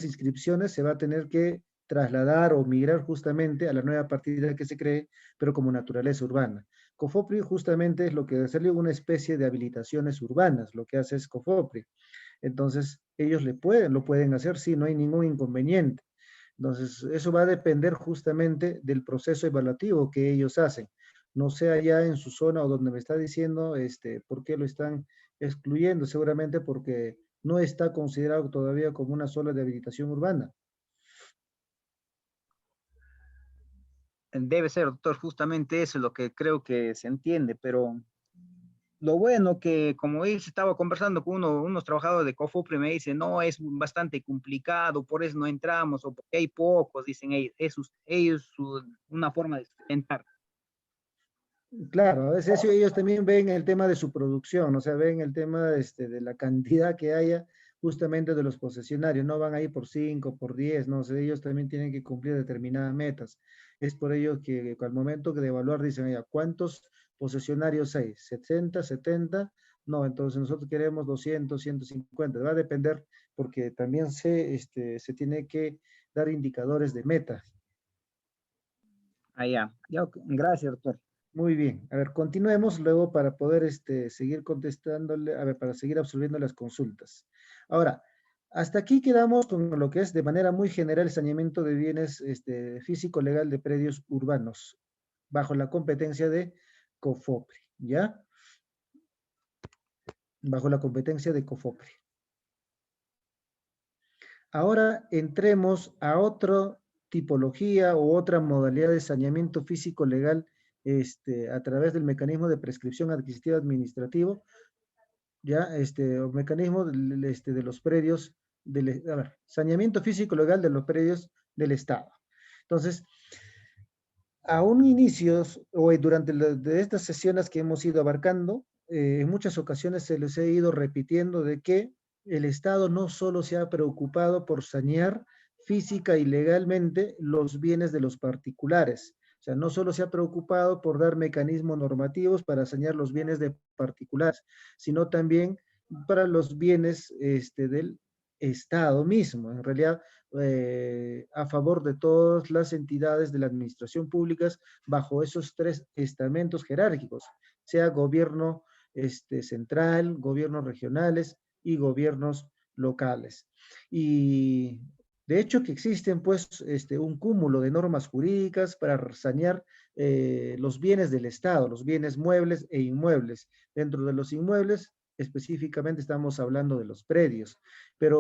inscripciones se va a tener que trasladar o migrar justamente a la nueva partida que se cree, pero como naturaleza urbana. COFOPRI justamente es lo que hacerle una especie de habilitaciones urbanas, lo que hace es COFOPRI. Entonces, ellos lo pueden hacer, sí, no hay ningún inconveniente. Entonces, eso va a depender justamente del proceso evaluativo que ellos hacen. No sé allá en su zona o donde me está diciendo por qué lo están excluyendo, seguramente porque no está considerado todavía como una zona de habilitación urbana. Debe ser, doctor, justamente eso es lo que creo que se entiende, pero lo bueno que, como él estaba conversando con unos trabajadores de COFOPRI, me dicen, no, es bastante complicado, por eso no entramos, o porque hay pocos, dicen ellos una forma de sustentar. Claro, a veces ellos también ven el tema de su producción, o sea, ven el tema de la cantidad que haya justamente de los posesionarios, no van ahí por 5, por 10, no sé, ellos también tienen que cumplir determinadas metas. Es por ello que al momento de evaluar dicen, ya, ¿cuántos posesionarios hay? ¿60, 70? No, entonces nosotros queremos 200, 150, va a depender porque también se tiene que dar indicadores de metas. Ya, gracias, doctor. Muy bien. A ver, continuemos luego para poder seguir contestándole, a ver, para seguir absorbiendo las consultas. Ahora, hasta aquí quedamos con lo que es de manera muy general el saneamiento de bienes físico-legal de predios urbanos, bajo la competencia de COFOPRI, ¿ya? Bajo la competencia de COFOPRI. Ahora entremos a otra tipología o otra modalidad de saneamiento físico legal a través del mecanismo de prescripción adquisitiva administrativo, ya, o mecanismo de los predios, a ver, saneamiento físico legal de los predios del Estado. Entonces, a un inicio o durante de estas sesiones que hemos ido abarcando, en muchas ocasiones se les he ido repitiendo de que el Estado no solo se ha preocupado por sanear física y legalmente los bienes de los particulares, o sea, no solo se ha preocupado por dar mecanismos normativos para sanear los bienes de particulares, sino también para los bienes del Estado mismo. En realidad, a favor de todas las entidades de la administración pública bajo esos tres estamentos jerárquicos, sea gobierno central, gobiernos regionales y gobiernos locales. Y de hecho que existen pues un cúmulo de normas jurídicas para sanear los bienes del Estado, los bienes muebles e inmuebles. Dentro de los inmuebles, específicamente estamos hablando de los predios, pero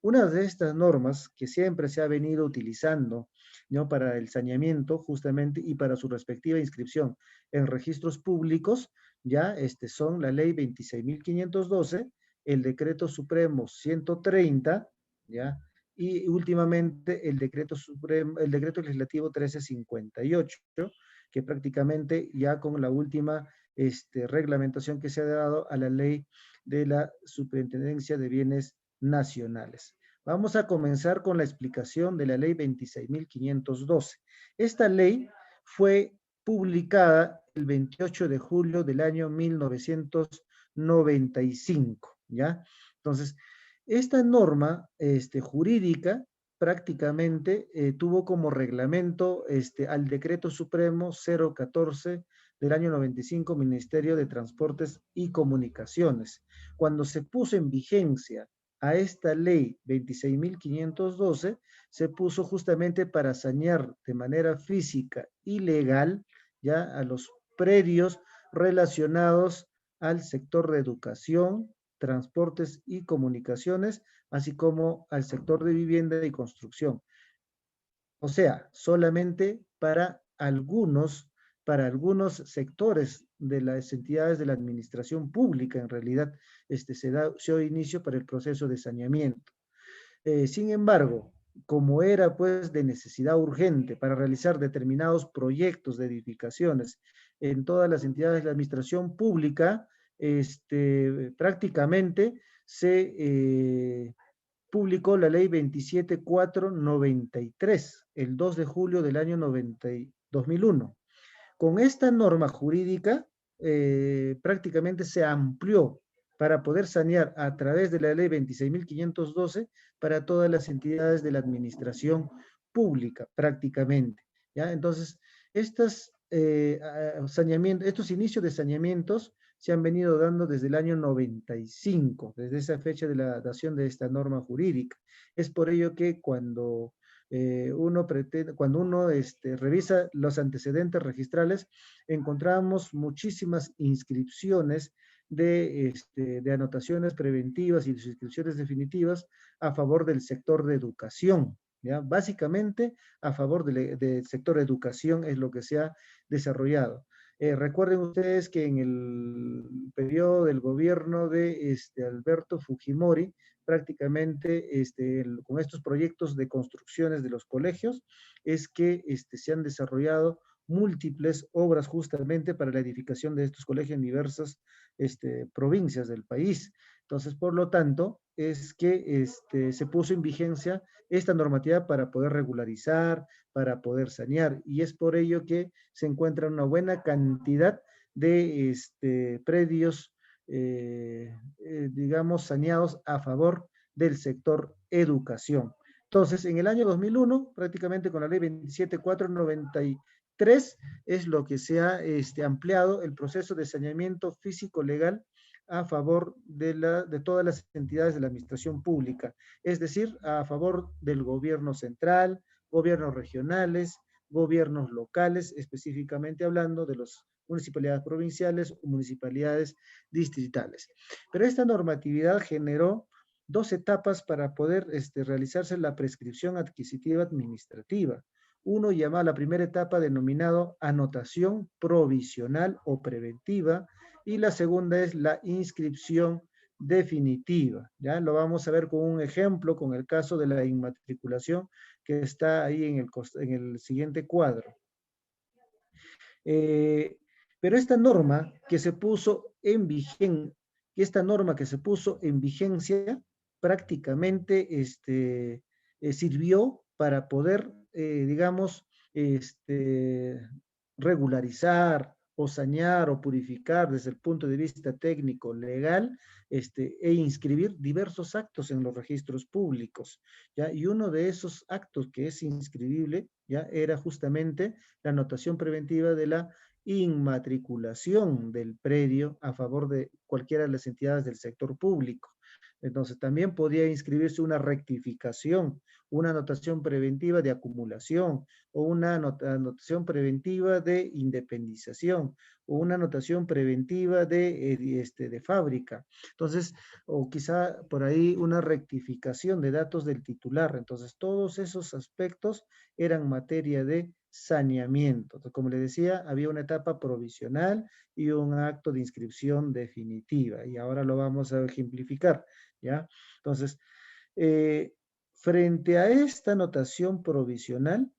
una de estas normas que siempre se ha venido utilizando, ¿no?, para el saneamiento justamente y para su respectiva inscripción en registros públicos, ya son la ley 26.512, el decreto supremo 130, ya, y últimamente el decreto supremo, el decreto legislativo 1358, que prácticamente ya con la última reglamentación que se ha dado a la ley de la Superintendencia de Bienes Nacionales. Vamos a comenzar con la explicación de la ley 26.512. Esta ley fue publicada el 28 de julio del año 1995, ¿ya? Entonces, esta norma jurídica prácticamente tuvo como reglamento al Decreto Supremo 014 del año 95, Ministerio de Transportes y Comunicaciones. Cuando se puso en vigencia a esta ley 26.512, se puso justamente para sanear de manera física y legal ya a los predios relacionados al sector de educación, transportes y comunicaciones, así como al sector de vivienda y construcción. O sea, solamente para algunos sectores de las entidades de la administración pública, en realidad, se dio inicio para el proceso de saneamiento. Sin embargo, como era pues de necesidad urgente para realizar determinados proyectos de edificaciones en todas las entidades de la administración pública, prácticamente se publicó la ley 27493, el 2 de julio del año 2001. Con esta norma jurídica prácticamente se amplió para poder sanear a través de la ley 26.512 para todas las entidades de la administración pública, prácticamente, ¿ya? Entonces, estos inicios de saneamientos se han venido dando desde el año 95, desde esa fecha de la dación de esta norma jurídica. Es por ello que cuando uno revisa los antecedentes registrales, encontramos muchísimas inscripciones de anotaciones preventivas y de inscripciones definitivas a favor del sector de educación, ¿ya? Básicamente a favor del sector de educación es lo que se ha desarrollado. Recuerden ustedes que en el periodo del gobierno de Alberto Fujimori, prácticamente con estos proyectos de construcciones de los colegios, es que se han desarrollado múltiples obras justamente para la edificación de estos colegios en diversas provincias del país. Entonces, por lo tanto, es que se puso en vigencia esta normativa para poder regularizar, para poder sanear, y es por ello que se encuentra una buena cantidad de predios, digamos, saneados a favor del sector educación. Entonces, en el año 2001, prácticamente con la ley 27493, 3 es lo que se ha ampliado el proceso de saneamiento físico-legal a favor de todas las entidades de la administración pública, es decir, a favor del gobierno central, gobiernos regionales, gobiernos locales, específicamente hablando de las municipalidades provinciales o municipalidades distritales. Pero esta normatividad generó 2 etapas para poder realizarse la prescripción adquisitiva administrativa. Uno llama a la primera etapa denominado anotación provisional o preventiva, y la segunda es la inscripción definitiva. ¿Ya? Lo vamos a ver con un ejemplo, con el caso de la inmatriculación que está ahí en el siguiente cuadro. Pero esta norma que se puso en vigencia, prácticamente sirvió para poder, digamos, regularizar o sanear o purificar desde el punto de vista técnico legal, e inscribir diversos actos en los registros públicos, ¿ya? Y uno de esos actos que es inscribible, ¿ya? Era justamente la anotación preventiva de la inmatriculación del predio a favor de cualquiera de las entidades del sector público. Entonces, también podía inscribirse una rectificación, una anotación preventiva de acumulación, o una anotación preventiva de independización, o una anotación preventiva de fábrica. Entonces, o quizá por ahí una rectificación de datos del titular. Entonces, todos esos aspectos eran materia de saneamiento. Entonces, como le decía, había una etapa provisional y un acto de inscripción definitiva. Y ahora lo vamos a ejemplificar, ¿ya? Entonces, frente a esta anotación provisional,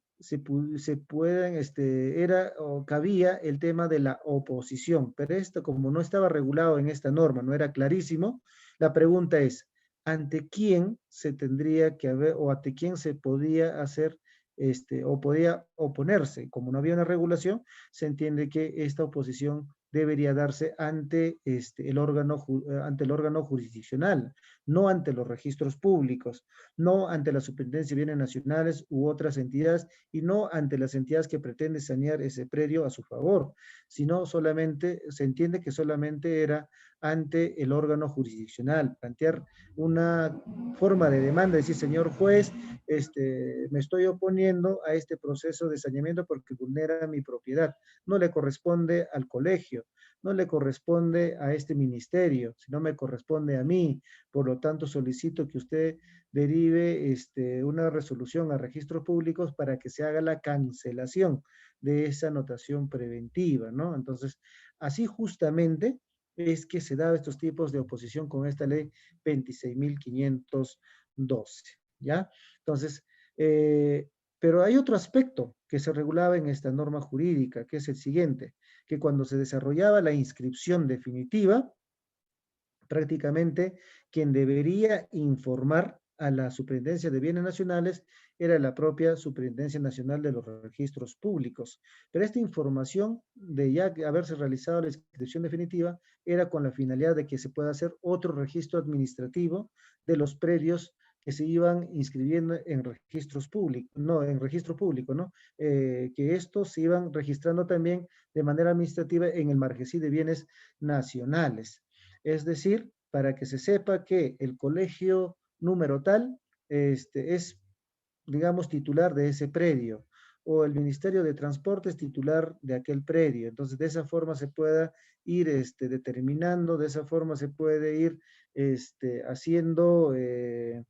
cabía el tema de la oposición, pero esto como no estaba regulado en esta norma, no era clarísimo, la pregunta es, ¿ante quién se tendría que haber, o ante quién se podía hacer, o podía oponerse? Como no había una regulación, se entiende que esta oposición debería darse ante el órgano jurisdiccional, no ante los registros públicos, no ante la Superintendencia de Bienes Nacionales u otras entidades, y no ante las entidades que pretenden sanear ese predio a su favor, sino solamente, se entiende que solamente era ante el órgano jurisdiccional, plantear una forma de demanda, decir, señor juez, me estoy oponiendo a este proceso de saneamiento porque vulnera mi propiedad. No le corresponde al colegio, no le corresponde a este ministerio, sino me corresponde a mí. Por lo tanto, solicito que usted derive una resolución a registros públicos para que se haga la cancelación de esa anotación preventiva, ¿no? Entonces, así justamente es que se da estos tipos de oposición con esta ley 26.512, ¿ya? Entonces, pero hay otro aspecto que se regulaba en esta norma jurídica, que es el siguiente, que cuando se desarrollaba la inscripción definitiva, prácticamente quien debería informar a la Superintendencia de Bienes Nacionales era la propia Superintendencia Nacional de los Registros Públicos. Pero esta información de ya haberse realizado la inscripción definitiva era con la finalidad de que se pueda hacer otro registro administrativo de los predios que se iban inscribiendo en registros públicos, en registro público, ¿no? Que estos se iban registrando también de manera administrativa en el margesí de bienes nacionales. Es decir, para que se sepa que el colegio número tal es, digamos, titular de ese predio, o el Ministerio de Transportes titular de aquel predio. Entonces, de esa forma se pueda ir determinando, de esa forma se puede ir haciendo el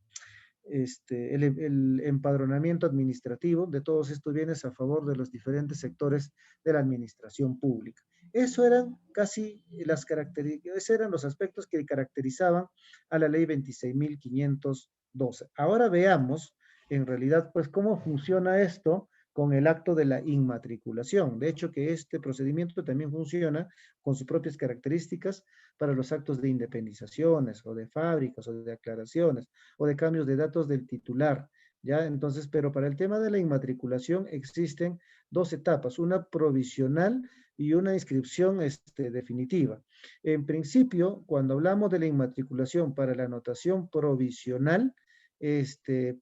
empadronamiento administrativo de todos estos bienes a favor de los diferentes sectores de la administración pública. Eso eran casi esos eran los aspectos que caracterizaban a la ley 26.512. Ahora veamos, en realidad, pues cómo funciona esto con el acto de la inmatriculación. De hecho, que este procedimiento también funciona con sus propias características para los actos de independizaciones, o de fábricas, o de aclaraciones, o de cambios de datos del titular, ¿ya? Entonces, pero para el tema de la inmatriculación existen 2 etapas, una provisional y una inscripción definitiva. En principio, cuando hablamos de la inmatriculación para la anotación provisional,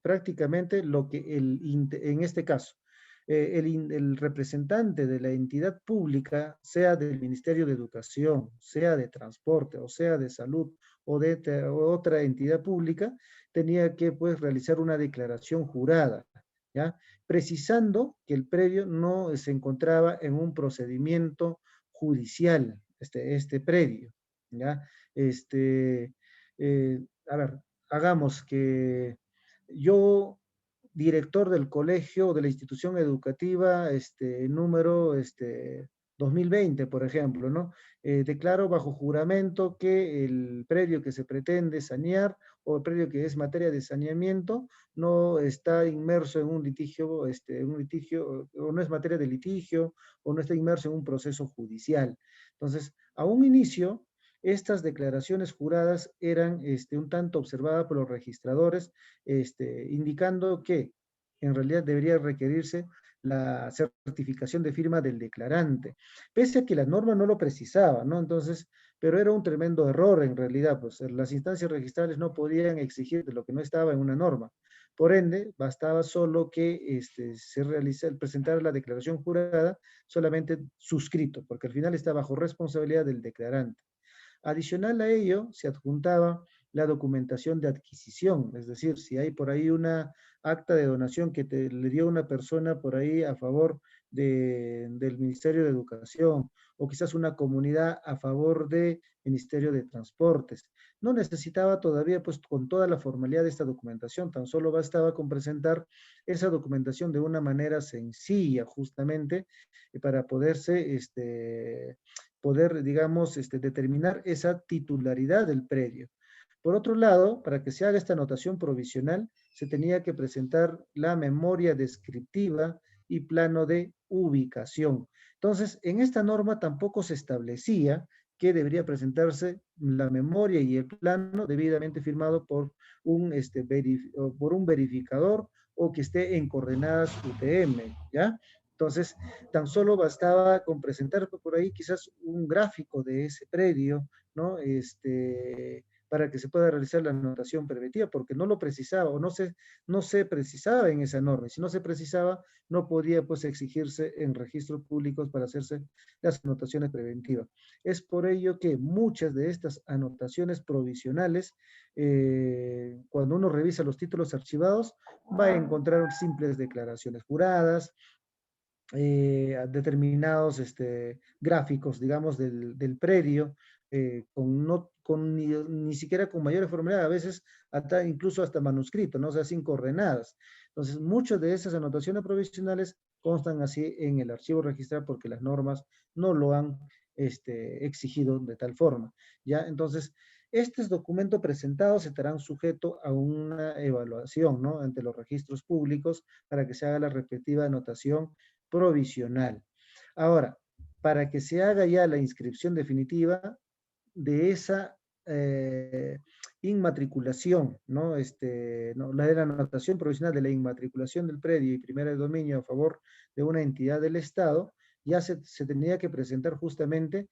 prácticamente lo que en este caso, el representante de la entidad pública, sea del Ministerio de Educación, sea de Transporte, o sea de Salud, o de otra entidad pública, tenía que pues realizar una declaración jurada, ¿ya? Precisando que el predio no se encontraba en un procedimiento judicial, este predio, ¿ya? A ver, hagamos que yo, director del colegio o de la institución educativa, número 2020, por ejemplo, ¿no? Declaro bajo juramento que el predio que se pretende sanear o el predio que es materia de saneamiento no está inmerso en un litigio, o no es materia de litigio, o no está inmerso en un proceso judicial. Entonces, a un inicio, estas declaraciones juradas eran un tanto observadas por los registradores, indicando que en realidad debería requerirse la certificación de firma del declarante, pese a que la norma no lo precisaba, ¿no? Entonces, pero era un tremendo error en realidad, pues las instancias registrales no podían exigir de lo que no estaba en una norma. Por ende, bastaba solo que se realizara, presentar la declaración jurada solamente suscrito, porque al final está bajo responsabilidad del declarante. Adicional a ello, se adjuntaba la documentación de adquisición, es decir, si hay por ahí una acta de donación que le dio una persona por ahí a favor del Ministerio de Educación, o quizás una comunidad a favor del Ministerio de Transportes. No necesitaba todavía, pues, con toda la formalidad de esta documentación, tan solo bastaba con presentar esa documentación de una manera sencilla, justamente, para poder, digamos, determinar esa titularidad del predio. Por otro lado, para que se haga esta anotación provisional, se tenía que presentar la memoria descriptiva y plano de ubicación. Entonces, en esta norma tampoco se establecía que debería presentarse la memoria y el plano debidamente firmado por por un verificador o que esté en coordenadas UTM, ¿ya? Entonces, tan solo bastaba con presentar por ahí quizás un gráfico de ese predio, ¿no? Para que se pueda realizar la anotación preventiva, porque no lo precisaba o no se precisaba en esa norma. Y si no se precisaba, no podía pues exigirse en registros públicos para hacerse las anotaciones preventivas. Es por ello que muchas de estas anotaciones provisionales, cuando uno revisa los títulos archivados, va a encontrar simples declaraciones juradas, determinados gráficos, digamos, del predio, ni siquiera con mayor formalidad, a veces hasta, incluso hasta manuscrito, ¿no? O sea, sin coordenadas. Entonces, muchas de esas anotaciones provisionales constan así en el archivo registral porque las normas no lo han exigido de tal forma, ¿ya? Entonces, estos documentos presentados estarán sujetos a una evaluación, ¿no? Ante los registros públicos para que se haga la respectiva anotación provisional. Ahora, para que se haga ya la inscripción definitiva de esa inmatriculación, ¿no? La anotación provisional de la inmatriculación del predio y primera de dominio a favor de una entidad del Estado, ya se tenía que presentar justamente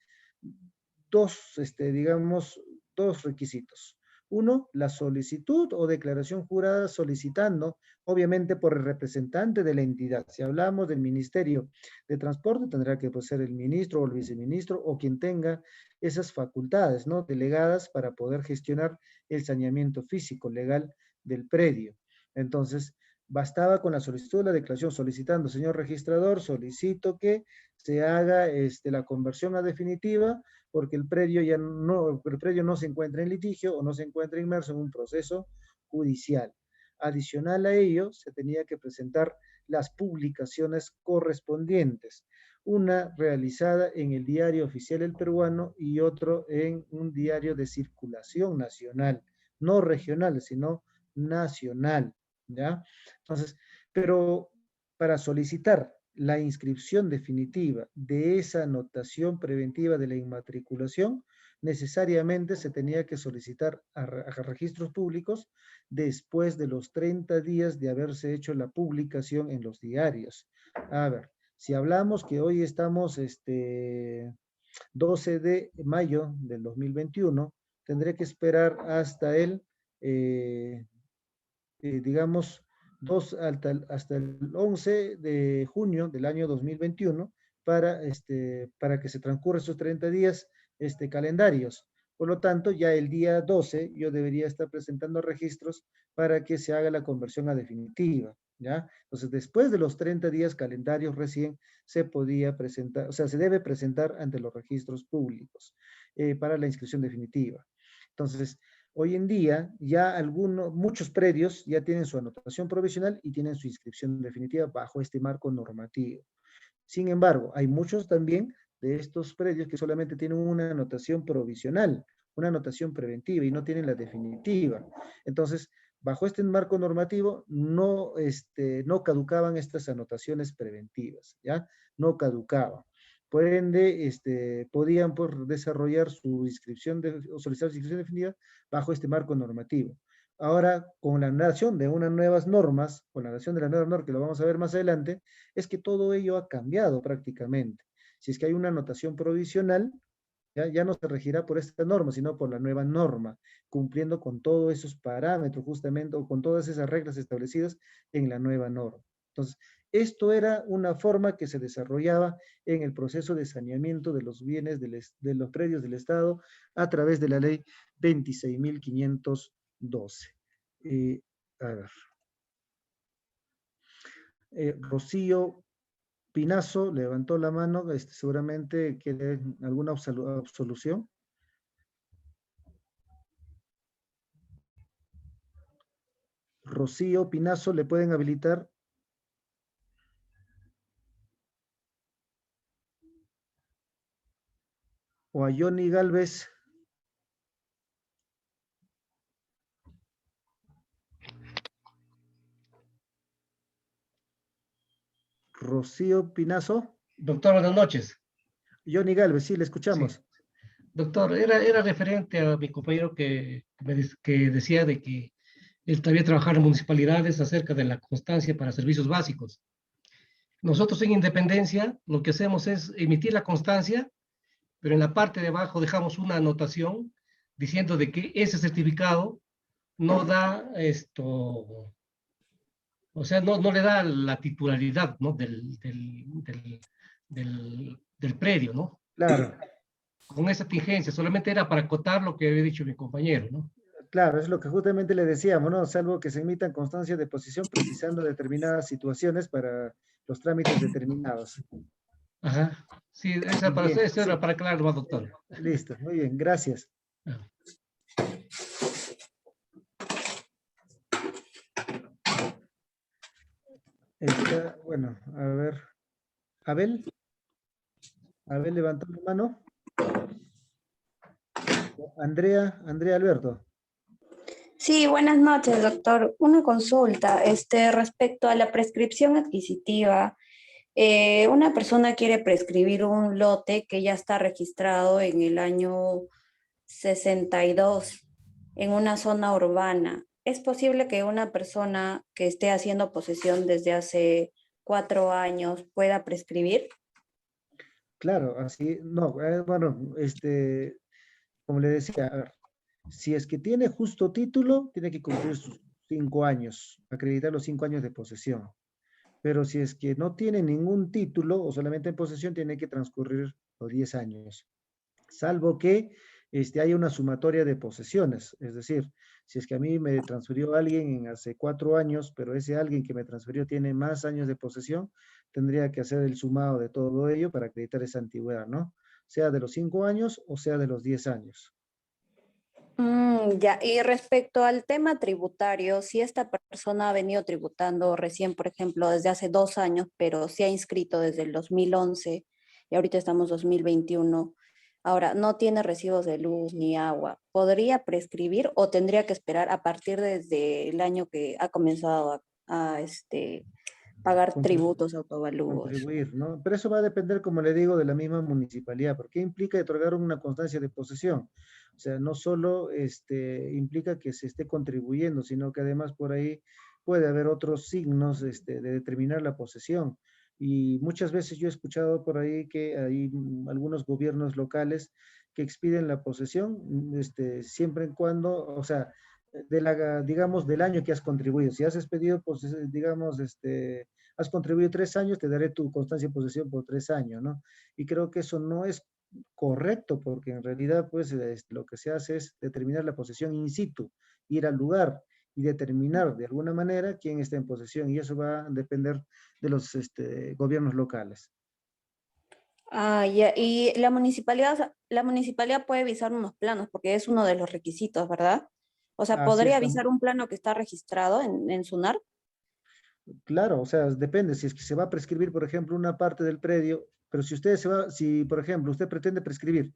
digamos, dos requisitos. Uno, la solicitud o declaración jurada solicitando, obviamente por el representante de la entidad. Si hablamos del Ministerio de Transporte, tendrá que ser el ministro o el viceministro o quien tenga esas facultades, ¿no? Delegadas para poder gestionar el saneamiento físico legal del predio. Entonces, bastaba con la solicitud de la declaración solicitando, señor registrador, solicito que se haga la conversión a definitiva porque el predio no se encuentra en litigio o no se encuentra inmerso en un proceso judicial. Adicional a ello, se tenía que presentar las publicaciones correspondientes, una realizada en el Diario Oficial El Peruano y otro en un diario de circulación nacional, no regional, sino nacional, ¿ya? Entonces, pero para solicitar la inscripción definitiva de esa anotación preventiva de la inmatriculación, necesariamente se tenía que solicitar a registros públicos después de los 30 días de haberse hecho la publicación en los diarios. A ver, si hablamos que hoy estamos 12 de mayo del 2021, tendré que esperar hasta digamos, hasta el 11 de junio del año 2021 para que se transcurran esos 30 días calendarios. Por lo tanto, ya el día 12 yo debería estar presentando registros para que se haga la conversión a definitiva, ¿ya? Entonces, después de los 30 días calendarios recién se podía presentar, o sea, se debe presentar ante los registros públicos para la inscripción definitiva. Entonces, hoy en día ya muchos predios ya tienen su anotación provisional y tienen su inscripción definitiva bajo este marco normativo. Sin embargo, hay muchos también de estos predios que solamente tienen una anotación provisional, una anotación preventiva y no tienen la definitiva. Entonces, bajo este marco normativo no caducaban estas anotaciones preventivas, ¿ya? No caducaban. Por ende, podían desarrollar su inscripción o solicitar su inscripción definitiva bajo este marco normativo. Ahora, con la nación de unas nuevas normas, con la nación de la nueva norma, que lo vamos a ver más adelante, es que todo ello ha cambiado prácticamente. Si es que hay una anotación provisional, ya no se regirá por esta norma, sino por la nueva norma, cumpliendo con todos esos parámetros justamente, o con todas esas reglas establecidas en la nueva norma. Entonces, esto era una forma que se desarrollaba en el proceso de saneamiento de los bienes de los predios del Estado a través de la ley 26.512. A ver. Rocío Pinazo levantó la mano, seguramente quiere alguna absolución. Rocío Pinazo, ¿le pueden habilitar? O a Johnny Galvez. Rocío Pinazo. Doctor, buenas noches. Johnny Galvez, sí, le escuchamos. Sí. Doctor, era referente a mi compañero que decía de que él también trabajaba en municipalidades acerca de la constancia para servicios básicos. Nosotros en Independencia lo que hacemos es emitir la constancia, pero en la parte de abajo dejamos una anotación diciendo de que ese certificado no da o sea, no le da la titularidad, ¿no? del predio, ¿no? Claro. Con esa tingencia, solamente era para acotar lo que había dicho mi compañero, ¿no? Claro, es lo que justamente le decíamos, ¿no? Salvo que se emitan constancias de posición precisando determinadas situaciones para los trámites determinados. Ajá. Sí, eso era para aclarar, doctor. Listo, muy bien, gracias. Bueno, a ver. Abel levantó la mano. Andrea Alberto. Sí, buenas noches, doctor. Una consulta, respecto a la prescripción adquisitiva. Una persona quiere prescribir un lote que ya está registrado en el año 62 en una zona urbana. ¿Es posible que una persona que esté haciendo posesión desde hace 4 años pueda prescribir? Claro, así, no, bueno, como le decía, a ver, si es que tiene justo título, tiene que cumplir sus 5 años, acreditar los 5 años de posesión. Pero si es que no tiene ningún título o solamente en posesión, tiene que transcurrir los 10 años. Salvo que haya una sumatoria de posesiones. Es decir, si es que a mí me transfirió alguien hace 4 años, pero ese alguien que me transfirió tiene más años de posesión, tendría que hacer el sumado de todo ello para acreditar esa antigüedad, ¿no? Sea de los 5 años o sea de los 10 años. Ya, y respecto al tema tributario, si esta persona ha venido tributando recién, por ejemplo, desde hace 2 años, pero se ha inscrito desde el 2011 y ahorita estamos 2021, ahora no tiene recibos de luz ni agua, ¿podría prescribir o tendría que esperar a partir desde el año que ha comenzado a pagar tributos, autoavalúos? Contribuir, ¿no? Pero eso va a depender, como le digo, de la misma municipalidad, porque implica otorgar una constancia de posesión. O sea, no solo implica que se esté contribuyendo, sino que además por ahí puede haber otros signos de determinar la posesión. Y muchas veces yo he escuchado por ahí que hay algunos gobiernos locales que expiden la posesión siempre en cuando, o sea, digamos, del año que has contribuido. Si has expedido, pues, digamos, has contribuido 3 años, te daré tu constancia de posesión por 3 años, ¿no? Y creo que eso no es correcto, porque en realidad, pues, lo que se hace es determinar la posesión in situ, ir al lugar y determinar de alguna manera quién está en posesión, y eso va a depender de los gobiernos locales. Ah, ya. Y la municipalidad puede visar unos planos, porque es uno de los requisitos, ¿verdad? O sea, Así ¿podría es, visar un plano que está registrado en SUNAR? claro, o sea, depende, si es que se va a prescribir, por ejemplo, una parte del predio, pero si usted se va, si, por ejemplo, usted pretende prescribir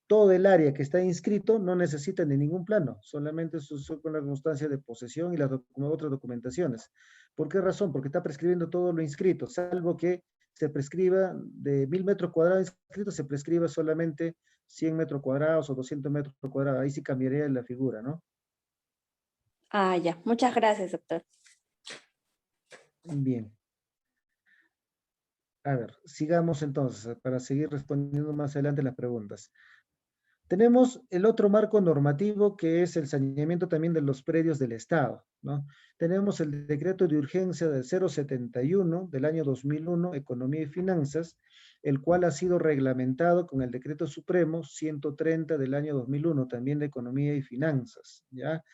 todo el área que está inscrito, no necesita ni ningún plano, solamente con la constancia de posesión y las otras documentaciones. ¿Por qué razón? Porque está prescribiendo todo lo inscrito, salvo que se prescriba de 1000 metros cuadrados inscritos, se prescriba solamente 100 metros cuadrados o 200 metros cuadrados, ahí sí cambiaría la figura, ¿no? Ah, ya. Muchas gracias, doctor. Bien. A ver, sigamos entonces para seguir respondiendo más adelante las preguntas. Tenemos el otro marco normativo que es el saneamiento también de los predios del Estado, ¿no? Tenemos el decreto de urgencia del 071 del año 2001, Economía y Finanzas, el cual ha sido reglamentado con el decreto supremo 130 del año 2001, también de Economía y Finanzas, ¿ya?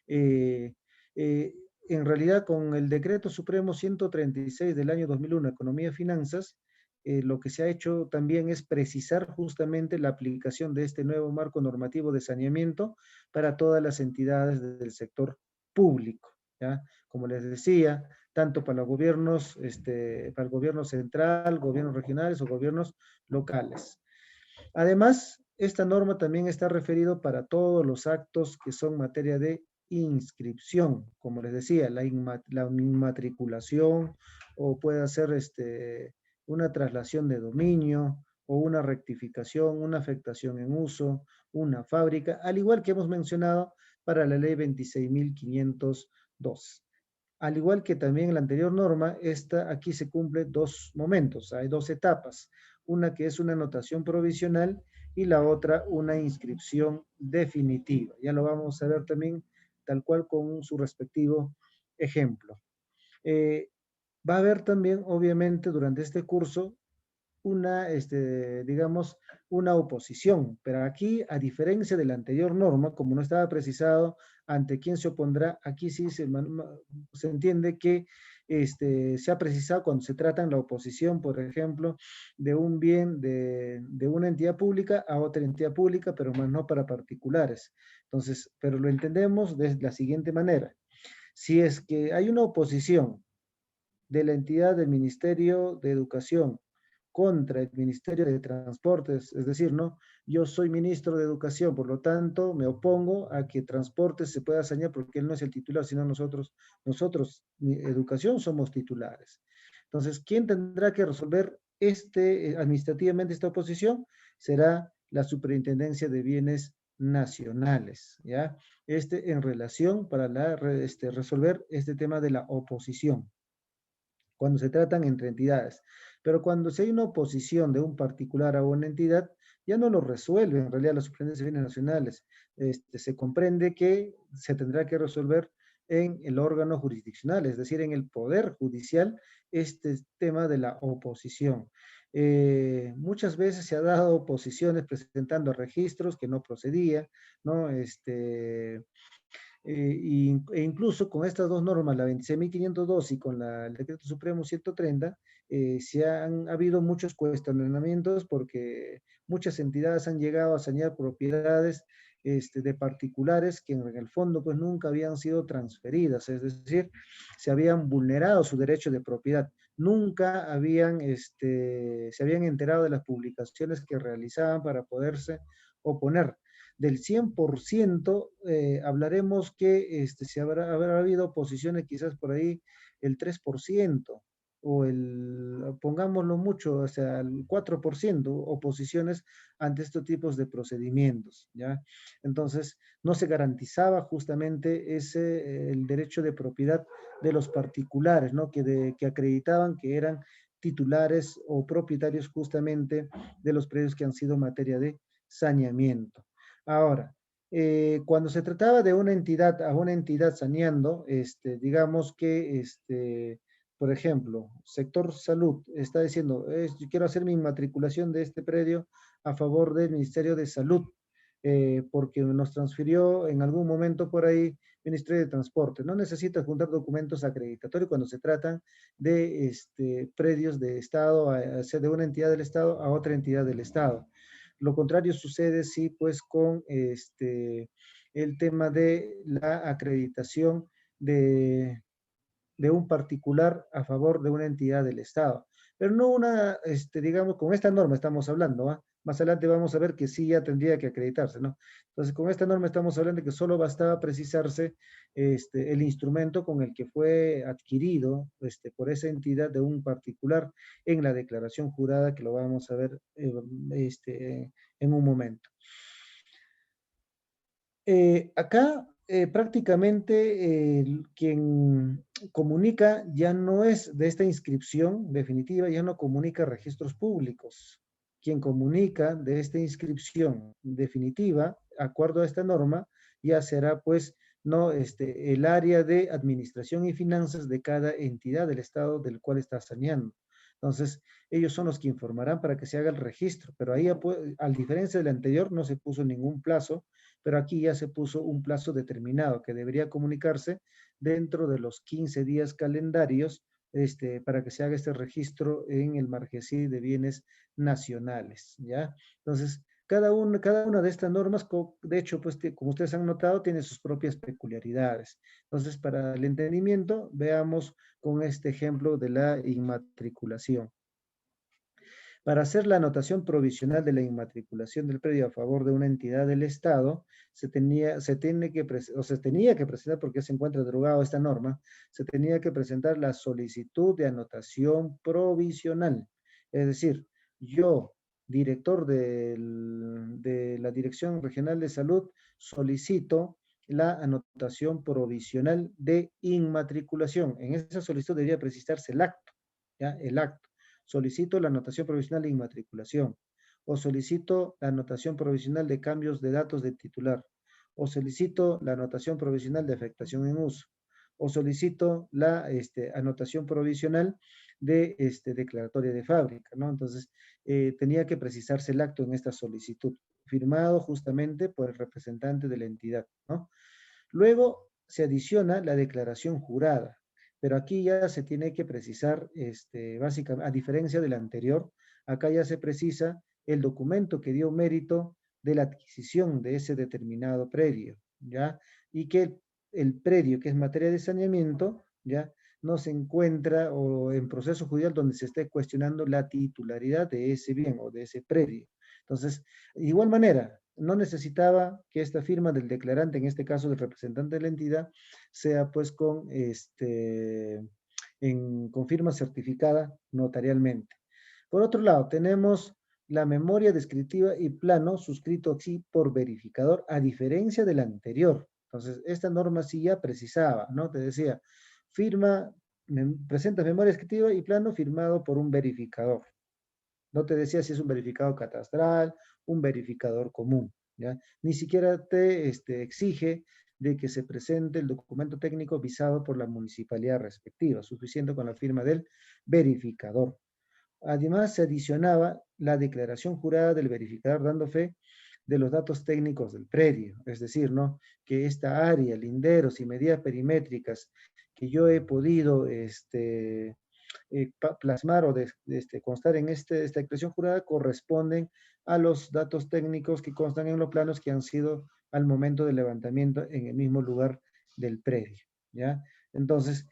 Eh, eh, en realidad, con el decreto supremo 136 del año 2001, Economía y Finanzas, lo que se ha hecho también es precisar justamente la aplicación de este nuevo marco normativo de saneamiento para todas las entidades del sector público, ¿ya? Como les decía, tanto para los gobiernos, para el gobierno central, gobiernos regionales o gobiernos locales. Además, esta norma también está referido para todos los actos que son materia de inscripción, como les decía, la inmatriculación o puede ser una traslación de dominio o una rectificación, una afectación en uso, una fábrica, al igual que hemos mencionado para la ley 26.502. Al igual que también en la anterior norma, aquí se cumple dos momentos, hay dos etapas, una que es una anotación provisional y la otra una inscripción definitiva. Ya lo vamos a ver también tal cual con su respectivo ejemplo. Va a haber también, obviamente, durante este curso una, digamos, una oposición, pero aquí, a diferencia de la anterior norma, como no estaba precisado ante quién se opondrá, aquí sí se entiende que se ha precisado cuando se trata en la oposición, por ejemplo, de un bien de una entidad pública a otra entidad pública, pero más no para particulares. Entonces, pero lo entendemos de la siguiente manera. Si es que hay una oposición de la entidad del Ministerio de Educación contra el Ministerio de Transportes, es decir, ¿no? Yo soy ministro de Educación, por lo tanto, me opongo a que Transportes se pueda sanear porque él no es el titular, sino nosotros, Educación, somos titulares. Entonces, ¿quién tendrá que resolver administrativamente esta oposición? Será la Superintendencia de Bienes Nacionales, ¿ya? En relación para resolver este tema de la oposición cuando se tratan entre entidades. Pero cuando se hay una oposición de un particular a una entidad, ya no lo resuelve en realidad la Superintendencia de Bienes Nacionales. Se comprende que se tendrá que resolver en el órgano jurisdiccional, es decir, en el Poder Judicial, este tema de la oposición. Muchas veces se ha dado oposiciones presentando registros que no procedía, ¿no? E incluso con estas dos normas, la 26.502 y con el Decreto Supremo 130, ha habido muchos cuestionamientos porque muchas entidades han llegado a sanear propiedades de particulares que en el fondo pues nunca habían sido transferidas, es decir, se habían vulnerado su derecho de propiedad, nunca se habían enterado de las publicaciones que realizaban para poderse oponer. Del 100%, hablaremos que habrá habido oposiciones quizás por ahí el 3%, o pongámoslo mucho, o sea, el 4% oposiciones ante estos tipos de procedimientos, ¿ya? Entonces, no se garantizaba justamente el derecho de propiedad de los particulares, ¿no? Que acreditaban que eran titulares o propietarios justamente de los predios que han sido materia de saneamiento. Ahora, cuando se trataba de una entidad a una entidad saneando, digamos que, por ejemplo, sector salud está diciendo, yo quiero hacer mi inmatriculación de este predio a favor del Ministerio de Salud, porque nos transfirió en algún momento por ahí Ministerio de Transporte. No necesita juntar documentos acreditatorios cuando se tratan de predios de Estado, de una entidad del Estado a otra entidad del Estado. Lo contrario sucede, sí, pues con el tema de la acreditación de un particular a favor de una entidad del Estado. Pero no una, digamos, con esta norma estamos hablando, ¿ah? Más adelante vamos a ver que sí ya tendría que acreditarse, ¿no? Entonces, con esta norma estamos hablando de que solo bastaba precisarse el instrumento con el que fue adquirido por esa entidad de un particular en la declaración jurada, que lo vamos a ver en un momento. Acá prácticamente quien comunica ya no es de esta inscripción definitiva, ya no comunica registros públicos. Quien comunica de esta inscripción definitiva, acuerdo a esta norma, ya será pues no el área de administración y finanzas de cada entidad del Estado del cual está saneando. Entonces, ellos son los que informarán para que se haga el registro, pero ahí, a diferencia del anterior, no se puso ningún plazo, pero aquí ya se puso un plazo determinado que debería comunicarse dentro de los 15 días calendarios para que se haga este registro en el Margesí de Bienes Nacionales, ¿ya? Entonces, cada una de estas normas, de hecho, pues como ustedes han notado, tiene sus propias peculiaridades. Entonces, para el entendimiento, veamos con este ejemplo de la inmatriculación. Para hacer la anotación provisional de la inmatriculación del predio a favor de una entidad del Estado, se tenía que presentar, porque se encuentra derogado esta norma, se tenía que presentar la solicitud de anotación provisional. Es decir, yo, director de la Dirección Regional de Salud, solicito la anotación provisional de inmatriculación. En esa solicitud debería precisarse el acto, ¿ya? El acto. Solicito la anotación provisional de inmatriculación, o solicito la anotación provisional de cambios de datos de titular, o solicito la anotación provisional de afectación en uso, o solicito la anotación provisional de declaratoria de fábrica, ¿no? Entonces, tenía que precisarse el acto en esta solicitud, firmado justamente por el representante de la entidad, ¿no? Luego se adiciona la declaración jurada, pero aquí ya se tiene que precisar, básicamente, a diferencia del anterior, acá ya se precisa el documento que dio mérito de la adquisición de ese determinado predio, ¿ya? Y que el predio, que es materia de saneamiento, ¿ya? No se encuentra o en proceso judicial donde se esté cuestionando la titularidad de ese bien o de ese predio. Entonces, de igual manera, no necesitaba que esta firma del declarante, en este caso del representante de la entidad, sea pues con firma certificada notarialmente. Por otro lado, tenemos la memoria descriptiva y plano suscrito así por verificador, a diferencia del anterior. Entonces, esta norma sí ya precisaba, ¿no? Te decía, presenta memoria descriptiva y plano firmado por un verificador. No te decía si es un verificado catastral, un verificador común, ¿ya? Ni siquiera te exige de que se presente el documento técnico visado por la municipalidad respectiva, suficiente con la firma del verificador. Además, se adicionaba la declaración jurada del verificador dando fe de los datos técnicos del predio, es decir, ¿no? Que esta área, linderos y medidas perimétricas que yo he podido plasmar o constar en esta expresión jurada corresponden a los datos técnicos que constan en los planos que han sido al momento del levantamiento en el mismo lugar del predio, ¿ya? Entonces,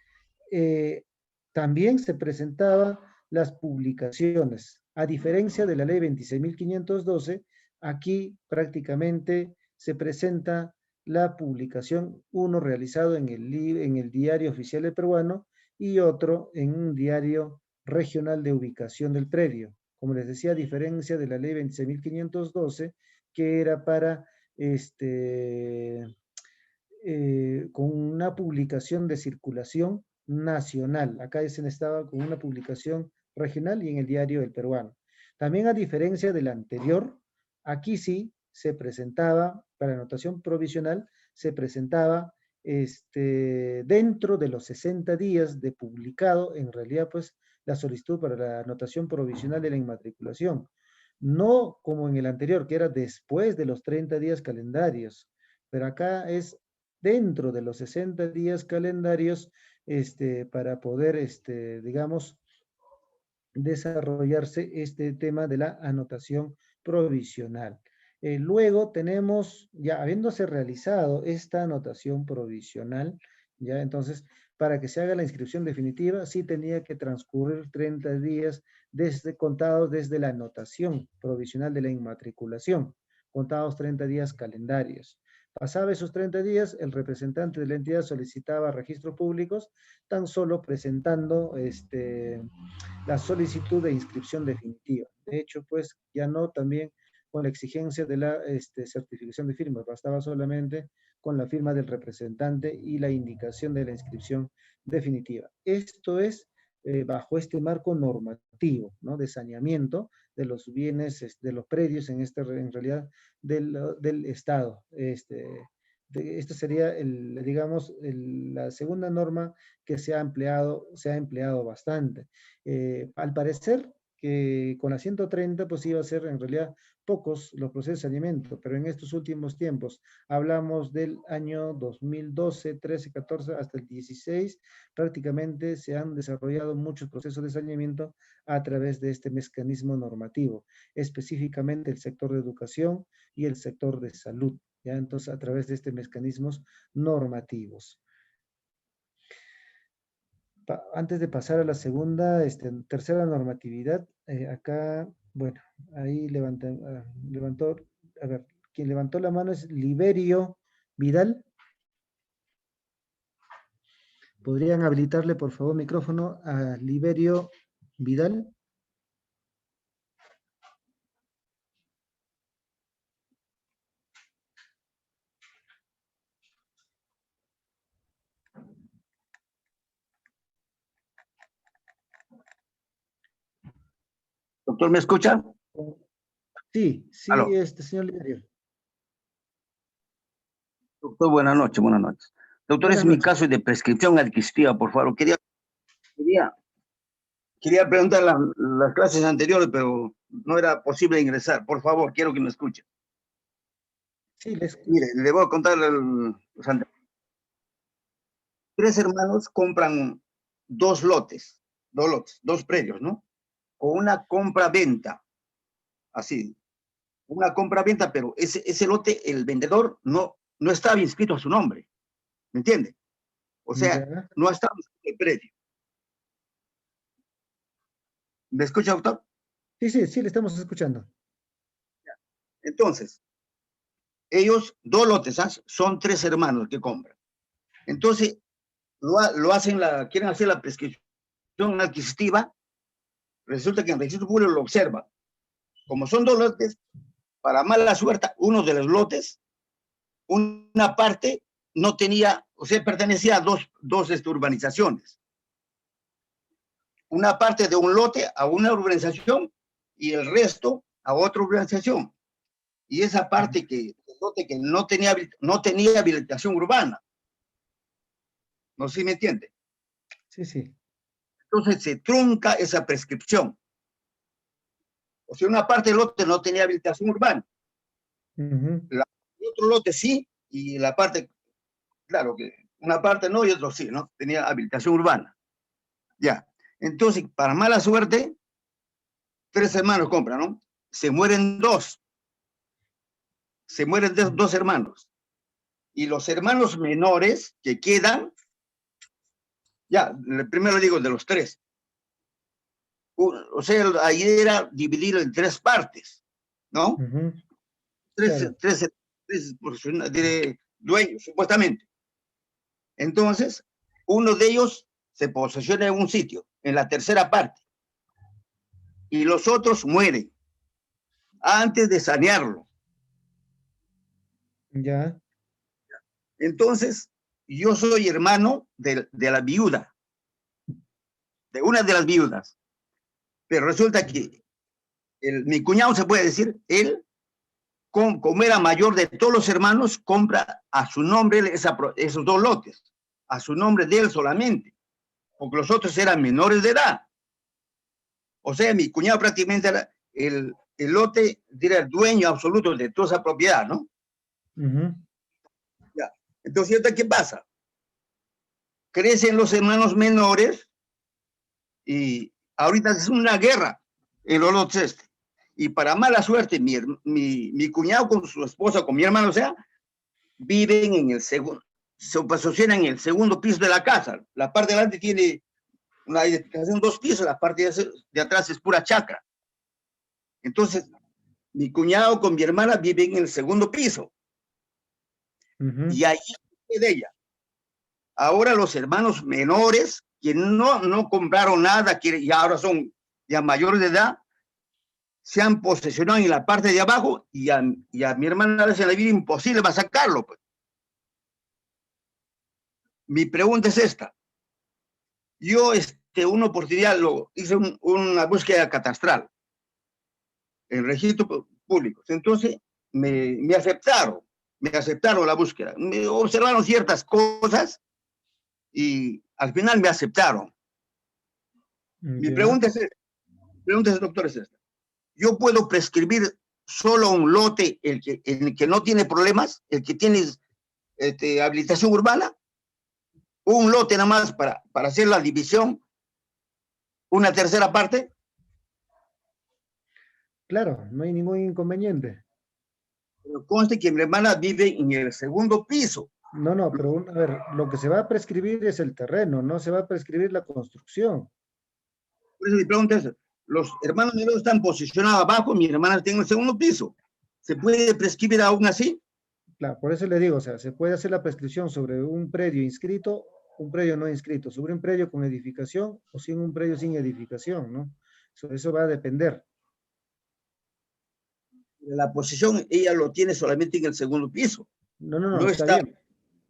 también se presentaban las publicaciones. A diferencia de la ley 26.512, aquí prácticamente se presenta la publicación, uno realizado en el Diario Oficial del Peruano y otro en un diario regional de ubicación del predio. Como les decía, a diferencia de la ley 26.512, que era para con una publicación de circulación nacional. Acá se estaba con una publicación regional y en el Diario El Peruano. También a diferencia del anterior, aquí sí se presentaba para anotación provisional se presentaba dentro de los 60 días de publicado, en realidad, pues, la solicitud para la anotación provisional de la inmatriculación. No como en el anterior, que era después de los 30 días calendarios, pero acá es dentro de los 60 días calendarios, para poder, digamos, desarrollarse este tema de la anotación provisional. Luego tenemos, ya habiéndose realizado esta anotación provisional, ya entonces, para que se haga la inscripción definitiva, sí tenía que transcurrir 30 días contados desde la anotación provisional de la inmatriculación, contados 30 días calendarios. Pasaba esos 30 días, el representante de la entidad solicitaba registros públicos, tan solo presentando la solicitud de inscripción definitiva. De hecho, pues ya no también con la exigencia de la certificación de firma, bastaba solamente con la firma del representante y la indicación de la inscripción definitiva. Esto es bajo este marco normativo, ¿no? De saneamiento de los bienes, de los predios, en realidad, del Estado. Esta sería, digamos, la segunda norma que se ha empleado bastante. Al parecer, que con la 130, pues iba a ser en realidad pocos los procesos de saneamiento, pero en estos últimos tiempos, hablamos del año 2012, 13, 14, hasta el 16, prácticamente se han desarrollado muchos procesos de saneamiento a través de este mecanismo normativo, específicamente el sector de educación y el sector de salud, ¿ya? Entonces, a través de estos mecanismos normativos. Antes de pasar a la segunda, tercera normatividad, acá, bueno, ahí levantó, a ver, quien levantó la mano es Liberio Vidal. ¿Podrían habilitarle, por favor, micrófono a Liberio Vidal? Doctor, ¿me escucha? Sí, sí, Aló. señor Liberio. Doctor, buenas noches, buenas noches. Doctor, Buenas es mi noches. caso de prescripción adquisitiva, por favor. Quería preguntar las clases anteriores, pero no era posible ingresar. Por favor, quiero que me escuche. Sí, Mire, le voy a contar los anteriores. 3 hermanos compran 2 lotes, 2 predios, ¿no? O una compra-venta, así. Una compra-venta, pero ese lote, el vendedor no estaba inscrito a su nombre, ¿me entiende? O sea, ya. no estaba inscrito el predio. ¿Me escucha, doctor? Sí, le estamos escuchando. Entonces, ellos, 2 lotes, ¿ah? Son 3 hermanos que compran. Entonces, quieren hacer la prescripción adquisitiva. Resulta que en el registro público lo observa. Como son 2 lotes, para mala suerte, uno de los lotes, una parte no tenía, o sea, pertenecía a dos urbanizaciones. Una parte de un lote a una urbanización y el resto a otra urbanización. Y esa parte el lote que no tenía habilitación urbana. No sé si me entiende. Sí. Entonces se trunca esa prescripción. O sea, una parte del lote no tenía habilitación urbana. El otro lote sí, y la parte, claro que una parte no y otro sí, ¿no? Tenía habilitación urbana. Ya. Entonces, para mala suerte, 3 hermanos compran, ¿no? Se mueren 2. Se mueren 2 hermanos. Y los hermanos menores que quedan, ya, primero digo de los 3. O sea, ahí era dividido en 3 partes, ¿no? Claro. Tres de dueños, supuestamente. Entonces, uno de ellos se posesiona en un sitio, en la tercera parte, y los otros mueren antes de sanearlo. Ya. Entonces, yo soy hermano de la viuda, de una de las viudas, pero resulta que mi cuñado, se puede decir, él como era mayor de todos los hermanos, compra a su nombre esos 2 lotes, a su nombre de él solamente, porque los otros eran menores de edad. O sea, mi cuñado prácticamente era el lote, era el dueño absoluto de toda esa propiedad, ¿no? Ya. Entonces, ¿qué pasa? Crecen los hermanos menores y ahorita es una guerra en los lotes Y para mala suerte, mi cuñado con su esposa, con mi hermano, o sea, viven en el segundo, se posicionan en el segundo piso de la casa. La parte de adelante tiene una edificación 2 pisos, la parte de atrás es pura chacra. Entonces, mi cuñado con mi hermana viven en el segundo piso. Y ahí es de ella. Ahora los hermanos menores, que no compraron nada, que ya ahora son ya mayores de edad, se han posesionado en la parte de abajo y a mi hermana se le viene imposible para sacarlo. Pues. Mi pregunta es esta. Yo, una oportunidad, hice una búsqueda catastral en registro público. Entonces, me aceptaron la búsqueda. Me observaron ciertas cosas y al final me aceptaron. Mi pregunta es esta, doctor, es esta. ¿Yo puedo prescribir solo un lote, el que no tiene problemas, el que tiene habilitación urbana? Un lote nada más para hacer la división, una tercera parte. Claro, no hay ningún inconveniente. Pero conste que mi hermana vive en el segundo piso. No, pero a ver, lo que se va a prescribir es el terreno, no se va a prescribir la construcción. Por eso mi pregunta es, los hermanos menores están posicionados abajo, mi hermana está en el segundo piso. ¿Se puede prescribir aún así? Claro, por eso le digo, o sea, se puede hacer la prescripción sobre un predio inscrito, un predio no inscrito, sobre un predio con edificación o sin un predio sin edificación, ¿no? Eso va a depender. La posesión ella lo tiene solamente en el segundo piso. No está bien.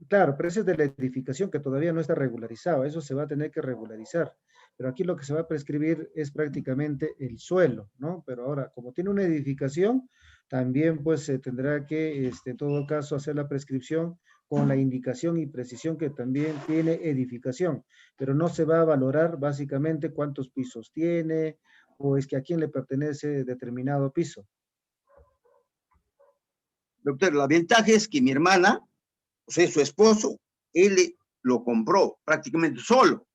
Claro, pero ese es de la edificación que todavía no está regularizado, eso se va a tener que regularizar. Pero aquí lo que se va a prescribir es prácticamente el suelo, ¿no? Pero ahora, como tiene una edificación, también pues se tendrá que, en todo caso, hacer la prescripción con la indicación y precisión que también tiene edificación, pero no se va a valorar básicamente cuántos pisos tiene o es que a quién le pertenece determinado piso. Doctor, la ventaja es que mi hermana, o sea, su esposo, él lo compró prácticamente solo.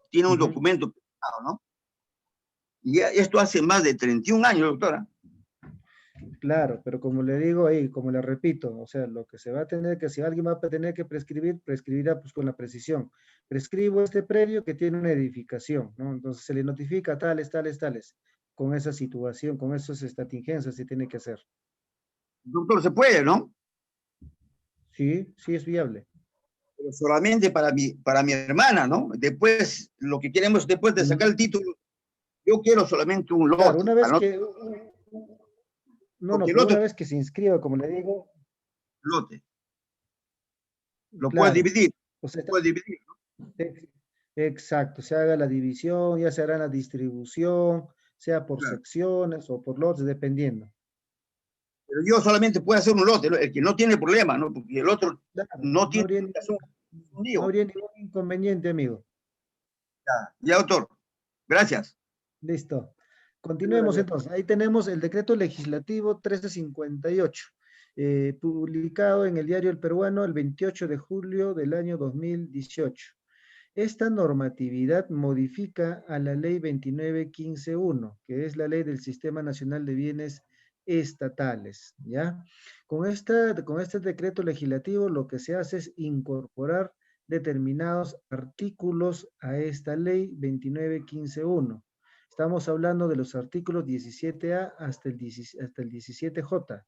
Tiene un documento, ¿no? Y esto hace más de 31 años, doctora. Claro, pero como le digo ahí, como le repito, o sea, lo que se va a tener que, si alguien va a tener que prescribir, prescribirá pues con la precisión. Prescribo este predio que tiene una edificación, ¿no? Entonces se le notifica tales, con esa situación, con esas contingencias se tiene que hacer. Doctor, se puede, ¿no? Sí, sí es viable. Pero solamente para mi hermana, ¿no? Después, lo que queremos después de sacar el título, yo quiero solamente un lote. Claro, una vez que... pero una vez que se inscriba, como le digo... Lote. Lo puedes dividir. O sea, puedes dividir, ¿no? Exacto, se haga la división, ya se hará la distribución, sea por secciones o por lotes, dependiendo. Pero yo solamente puedo hacer un lote, el que no tiene problema, ¿no? Porque el otro no tiene... No habría ningún inconveniente, amigo. Ya, doctor. Gracias. Listo. Continuemos entonces. Ahí tenemos el decreto legislativo 1358, publicado en el diario El Peruano el 28 de julio del año 2018. Esta normatividad modifica a la ley 29.15.1, que es la ley del Sistema Nacional de Bienes Estatales, ¿ya? Con este decreto legislativo lo que se hace es incorporar determinados artículos a esta ley 29.15.1. Estamos hablando de los artículos 17A hasta el 17J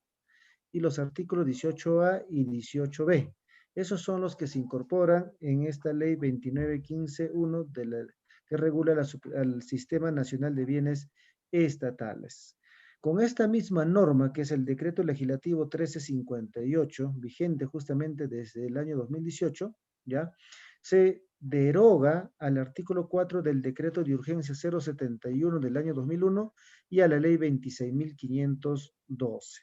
y los artículos 18A y 18B. Esos son los que se incorporan en esta ley 29.15.1 que regula al Sistema Nacional de Bienes Estatales. Con esta misma norma, que es el decreto legislativo 1358, vigente justamente desde el año 2018, ¿ya? Se deroga al artículo 4 del decreto de urgencia 071 del año 2001 y a la ley 26.512.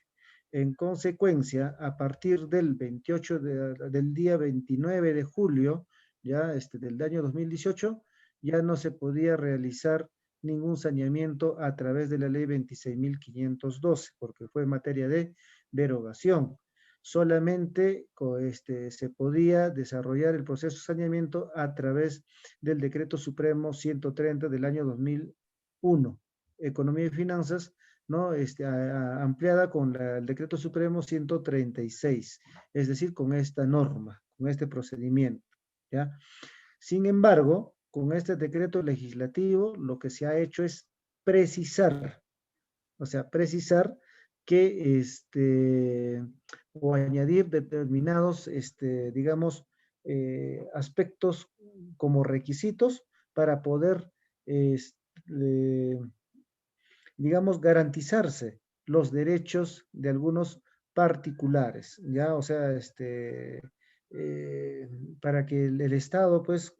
En consecuencia, a partir del del día 29 de julio, ya del año 2018, ya no se podía realizar ningún saneamiento a través de la ley 26.512, porque fue materia de derogación. Solamente se podía desarrollar el proceso de saneamiento a través del Decreto Supremo 130 del año 2001, Economía y Finanzas, ¿no? Ampliada con el Decreto Supremo 136, es decir, con esta norma, con este procedimiento, ¿ya? Sin embargo, con este decreto legislativo, lo que se ha hecho es precisar, o sea, precisar que o añadir determinados, digamos, aspectos como requisitos para poder, digamos, garantizarse los derechos de algunos particulares, ¿ya? O sea, para que el Estado, pues,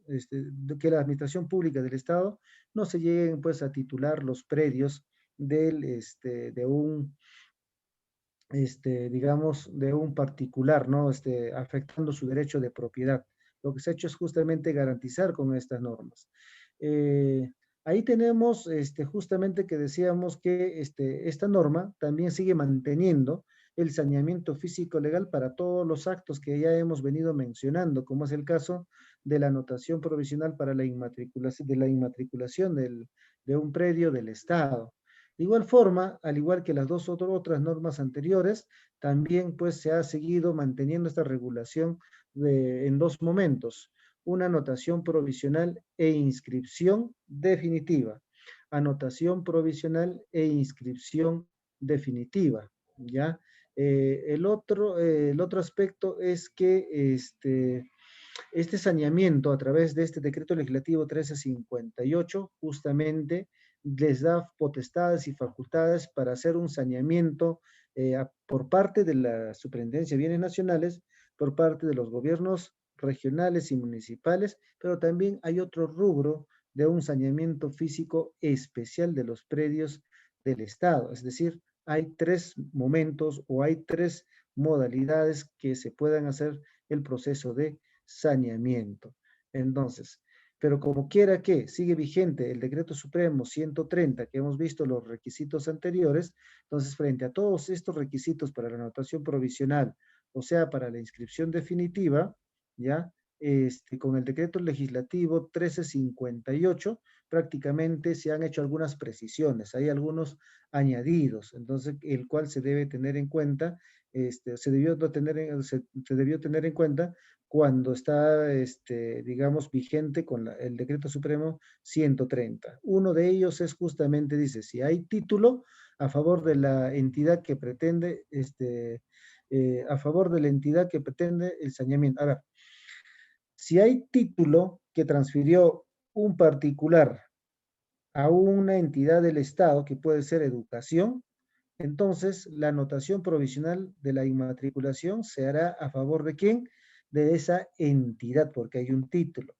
que la administración pública del Estado no se lleguen, pues, a titular los predios de un, digamos, de un particular, ¿no? Afectando su derecho de propiedad. Lo que se ha hecho es justamente garantizar con estas normas. Ahí tenemos justamente que decíamos que esta norma también sigue manteniendo el saneamiento físico legal para todos los actos que ya hemos venido mencionando, como es el caso de la anotación provisional para la inmatriculación de un predio del Estado. De igual forma, al igual que las otras normas anteriores, también pues se ha seguido manteniendo esta regulación en dos momentos: una anotación provisional e inscripción definitiva. Anotación provisional e inscripción definitiva, ¿ya? El otro aspecto es que este saneamiento a través de este decreto legislativo 1358 justamente les da potestades y facultades para hacer un saneamiento por parte de la Superintendencia de Bienes Nacionales, por parte de los gobiernos regionales y municipales, pero también hay otro rubro de un saneamiento físico especial de los predios del Estado. Es decir, hay tres momentos o hay tres modalidades que se puedan hacer el proceso de saneamiento. Entonces, pero como quiera que sigue vigente el Decreto Supremo 130, que hemos visto los requisitos anteriores, entonces frente a todos estos requisitos para la anotación provisional, o sea, para la inscripción definitiva, ¿ya? Con el Decreto Legislativo 1358, prácticamente se han hecho algunas precisiones, hay algunos añadidos, entonces el cual se debe tener en cuenta, se debió tener en cuenta cuando está, digamos, vigente con el Decreto Supremo 130. Uno de ellos es justamente, dice, si hay título a favor de la entidad que pretende, a favor de la entidad que pretende el saneamiento. A ver, si hay título que transfirió un particular a una entidad del Estado, que puede ser educación, entonces la anotación provisional de la inmatriculación se hará a favor de quién, de esa entidad, porque hay un título.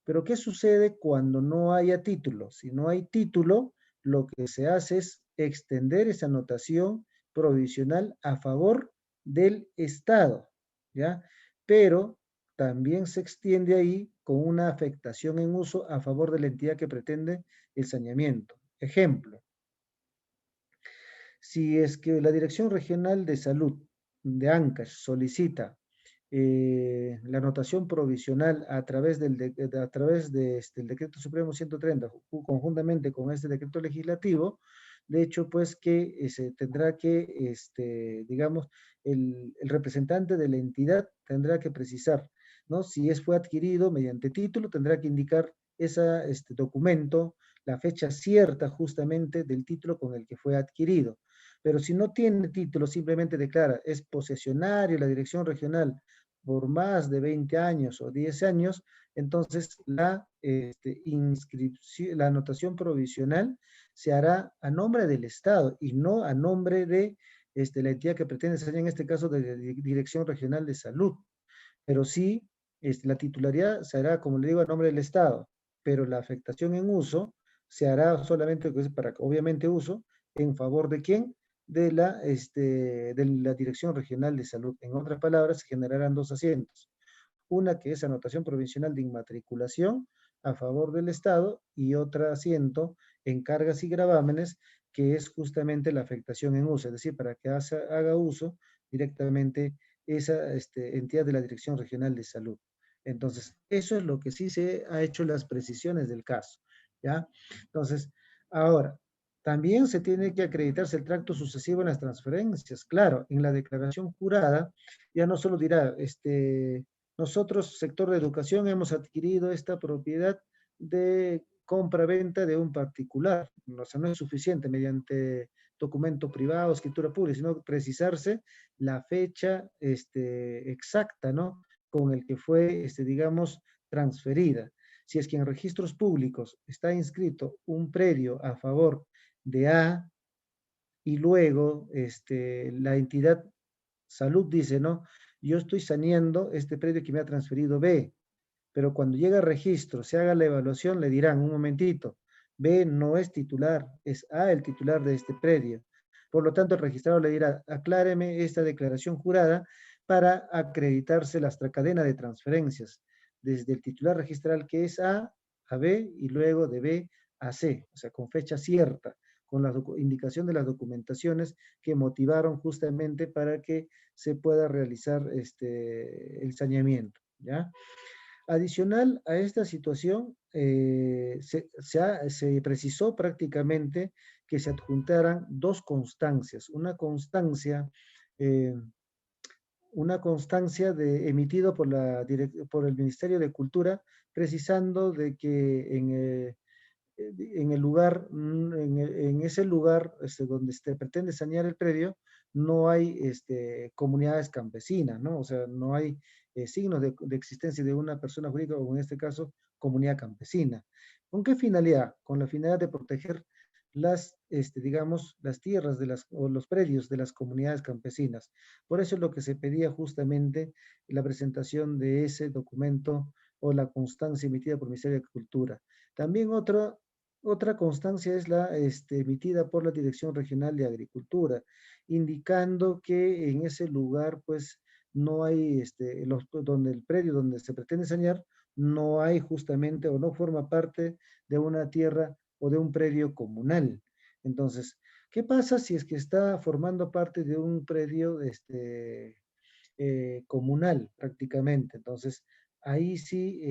Pero ¿qué sucede cuando no haya título? Si no hay título, lo que se hace es extender esa anotación provisional a favor del Estado, ¿ya? Pero también se extiende ahí con una afectación en uso a favor de la entidad que pretende el saneamiento. Ejemplo, si es que la Dirección Regional de Salud de Ancash solicita la anotación provisional a través del Decreto Supremo 130, conjuntamente con este decreto legislativo, de hecho, pues que se tendrá que, digamos, el representante de la entidad tendrá que precisar, ¿no? Si fue adquirido mediante título, tendrá que indicar este documento, la fecha cierta justamente del título con el que fue adquirido. Pero si no tiene título, simplemente declara, es posesionario la Dirección Regional por más de 20 años o 10 años, entonces la inscripción, la anotación provisional se hará a nombre del Estado y no a nombre de la entidad que pretende ser, en este caso, de Dirección Regional de Salud. Pero sí, la titularidad se hará, como le digo, a nombre del Estado, pero la afectación en uso se hará solamente, para obviamente uso, ¿en favor de quién? de la Dirección Regional de Salud. En otras palabras, se generarán dos asientos. Una que es anotación provisional de inmatriculación a favor del Estado y otro asiento en cargas y gravámenes que es justamente la afectación en uso, es decir, para que haga uso directamente esa entidad de la Dirección Regional de Salud. Entonces, eso es lo que sí se ha hecho las precisiones del caso, ¿ya? Entonces, ahora, también se tiene que acreditarse el tracto sucesivo en las transferencias. Claro, en la declaración jurada ya no solo dirá, nosotros, sector de educación, hemos adquirido esta propiedad de compra-venta de un particular. O sea, no es suficiente mediante documento privado, escritura pública, sino precisarse la fecha exacta, ¿no? Con el que fue, digamos, transferida. Si es que en registros públicos está inscrito un predio a favor de A y luego la entidad salud dice, ¿no? Yo estoy saneando este predio que me ha transferido B, pero cuando llega a registro, se haga la evaluación, le dirán, un momentito, B no es titular, es A el titular de este predio. Por lo tanto, el registrador le dirá, acláreme esta declaración jurada para acreditarse la cadena de transferencias, desde el titular registral que es A B y luego de B a C, o sea, con fecha cierta, con la indicación de las documentaciones que motivaron justamente para que se pueda realizar el saneamiento, ¿ya? Adicional a esta situación, se precisó prácticamente que se adjuntaran dos constancias. Una constancia emitido por el Ministerio de Cultura, precisando de que en el lugar, en ese lugar donde se pretende sanear el predio, no hay comunidades campesinas, ¿no? O sea, no hay signos de existencia de una persona jurídica, o en este caso, comunidad campesina. ¿Con qué finalidad? Con la finalidad de proteger digamos, las tierras o los predios de las comunidades campesinas. Por eso es lo que se pedía justamente la presentación de ese documento o la constancia emitida por el Ministerio de Cultura. También otra constancia es la emitida por la Dirección Regional de Agricultura, indicando que en ese lugar, pues, no hay, donde el predio donde se pretende sanear, no hay justamente o no forma parte de una tierra o de un predio comunal. Entonces, ¿qué pasa si es que está formando parte de un predio comunal prácticamente? Entonces, ahí sí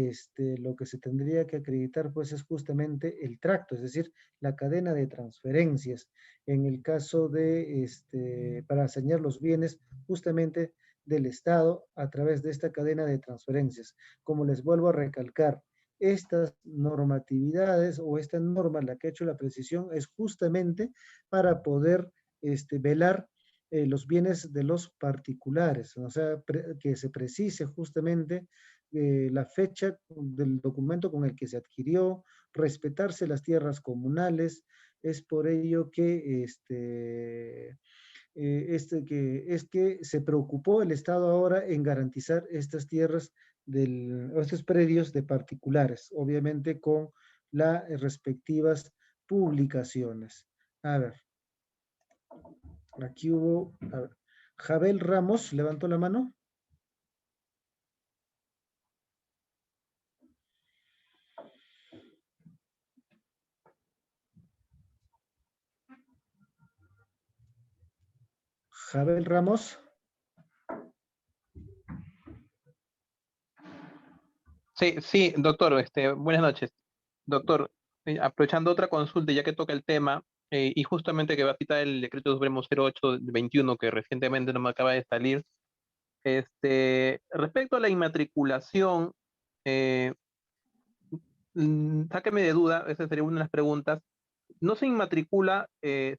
lo que se tendría que acreditar pues es justamente el tracto, es decir, la cadena de transferencias. En el caso de, para aseñar los bienes justamente del Estado a través de esta cadena de transferencias. Como les vuelvo a recalcar, estas normatividades o esta norma, la que ha hecho la precisión, es justamente para poder velar los bienes de los particulares, o sea, que se precise justamente la fecha del documento con el que se adquirió, respetarse las tierras comunales. Es por ello que que se preocupó el Estado ahora en garantizar estas tierras, estos predios de particulares, obviamente con las respectivas publicaciones. A ver, aquí hubo, a ver, Jabel Ramos levantó la mano. Jabel Ramos. Sí, doctor, buenas noches. Doctor, aprovechando otra consulta, ya que toca el tema, y justamente que va a citar el decreto supremo 08/21 que recientemente no me acaba de salir, respecto a la inmatriculación, sáqueme de duda, esa sería una de las preguntas. ¿No se inmatricula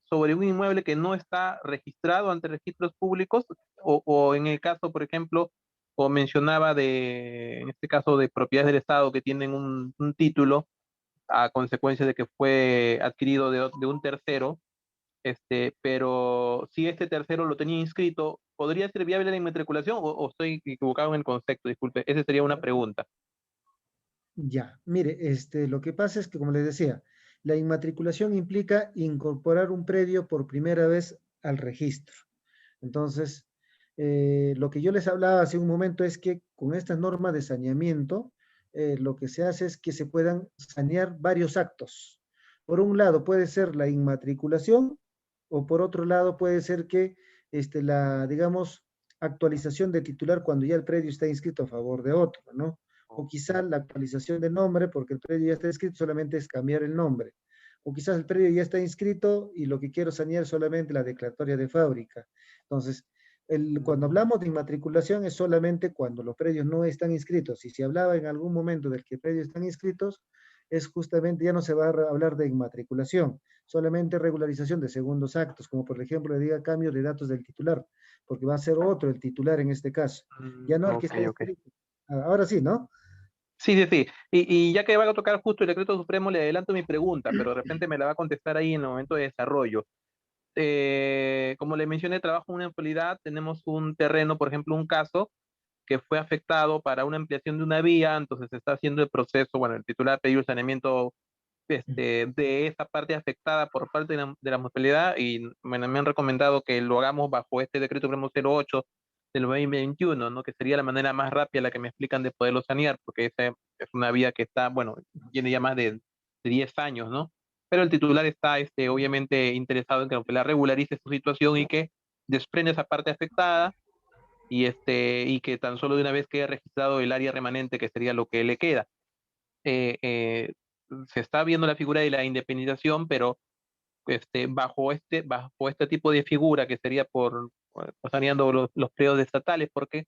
sobre un inmueble que no está registrado ante registros públicos? O en el caso, por ejemplo, o mencionaba en este caso, de propiedades del Estado que tienen un título a consecuencia de que fue adquirido de un tercero, pero si este tercero lo tenía inscrito, ¿podría ser viable la inmatriculación o estoy equivocado en el concepto? Disculpe, esa sería una pregunta. Ya, mire, lo que pasa es que, como les decía, la inmatriculación implica incorporar un predio por primera vez al registro. Entonces, lo que yo les hablaba hace un momento es que con esta norma de saneamiento, lo que se hace es que se puedan sanear varios actos. Por un lado puede ser la inmatriculación, o por otro lado puede ser que digamos, actualización de titular cuando ya el predio está inscrito a favor de otro, ¿no? O quizá la actualización de nombre, porque el predio ya está inscrito, solamente es cambiar el nombre. O quizás el predio ya está inscrito y lo que quiero sanear es solamente la declaratoria de fábrica. Entonces, cuando hablamos de inmatriculación es solamente cuando los predios no están inscritos. Y si hablaba en algún momento del que predios están inscritos, es justamente, ya no se va a hablar de inmatriculación, solamente regularización de segundos actos, como por ejemplo le diga cambio de datos del titular, porque va a ser otro el titular en este caso, ya no el que está inscrito. Ahora sí, ¿no? Sí, sí, sí. Y ya que va a tocar justo el decreto supremo, le adelanto mi pregunta, pero de repente me la va a contestar ahí en el momento de desarrollo. Como le mencioné, trabajo en una municipalidad, tenemos un terreno, por ejemplo, un caso que fue afectado para una ampliación de una vía, entonces se está haciendo el proceso, bueno, el titular pidió el saneamiento de esa parte afectada por parte de la municipalidad y bueno, me han recomendado que lo hagamos bajo este decreto supremo 08 del 2021, ¿no? Que sería la manera más rápida la que me explican de poderlo sanear, porque esa es una vía que está, bueno, tiene ya más de 10 años, ¿no? Pero el titular está, obviamente, interesado en que la municipalidad regularice su situación y que desprenda esa parte afectada y que tan solo de una vez quede registrado el área remanente, que sería lo que le queda. Se está viendo la figura de la independización, pero bajo este tipo de figura, que sería por saneando los predios estatales, porque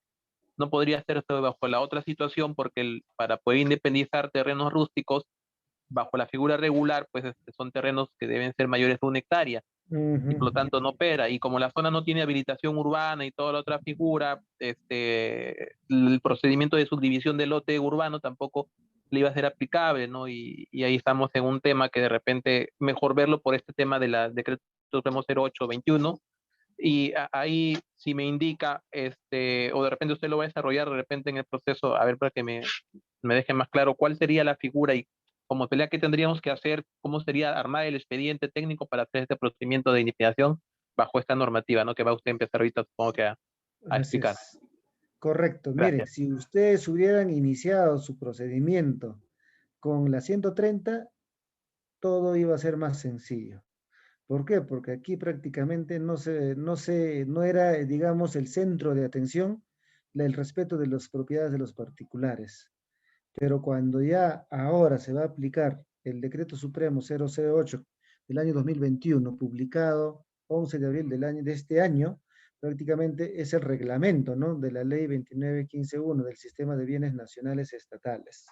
no podría hacerse bajo la otra situación, porque para poder independizar terrenos rústicos, bajo la figura regular, pues son terrenos que deben ser mayores de 1 hectárea, y por lo tanto no opera. Y como la zona no tiene habilitación urbana y toda la otra figura, el procedimiento de subdivisión del lote urbano tampoco le iba a ser aplicable, ¿no? Y ahí estamos en un tema que de repente mejor verlo por este tema de la decreto supremo 0821, y ahí si me indica, o de repente usted lo va a desarrollar de repente en el proceso, a ver, para que me deje más claro cuál sería la figura y como pelea qué tendríamos que hacer, cómo sería armar el expediente técnico para hacer este procedimiento de iniciación bajo esta normativa, ¿no? Que va usted a empezar ahorita, supongo que a Así explicar. es. Correcto. Miren, Gracias. si ustedes hubieran iniciado su procedimiento con la 130, todo iba a ser más sencillo. ¿Por qué? Porque aquí prácticamente no era, digamos, el centro de atención el respeto de las propiedades de los particulares. Pero cuando ya ahora se va a aplicar el Decreto Supremo 008 del año 2021, publicado 11 de abril de este año, prácticamente es el reglamento, ¿no?, de la Ley 29.15.1 del Sistema de Bienes Nacionales Estatales.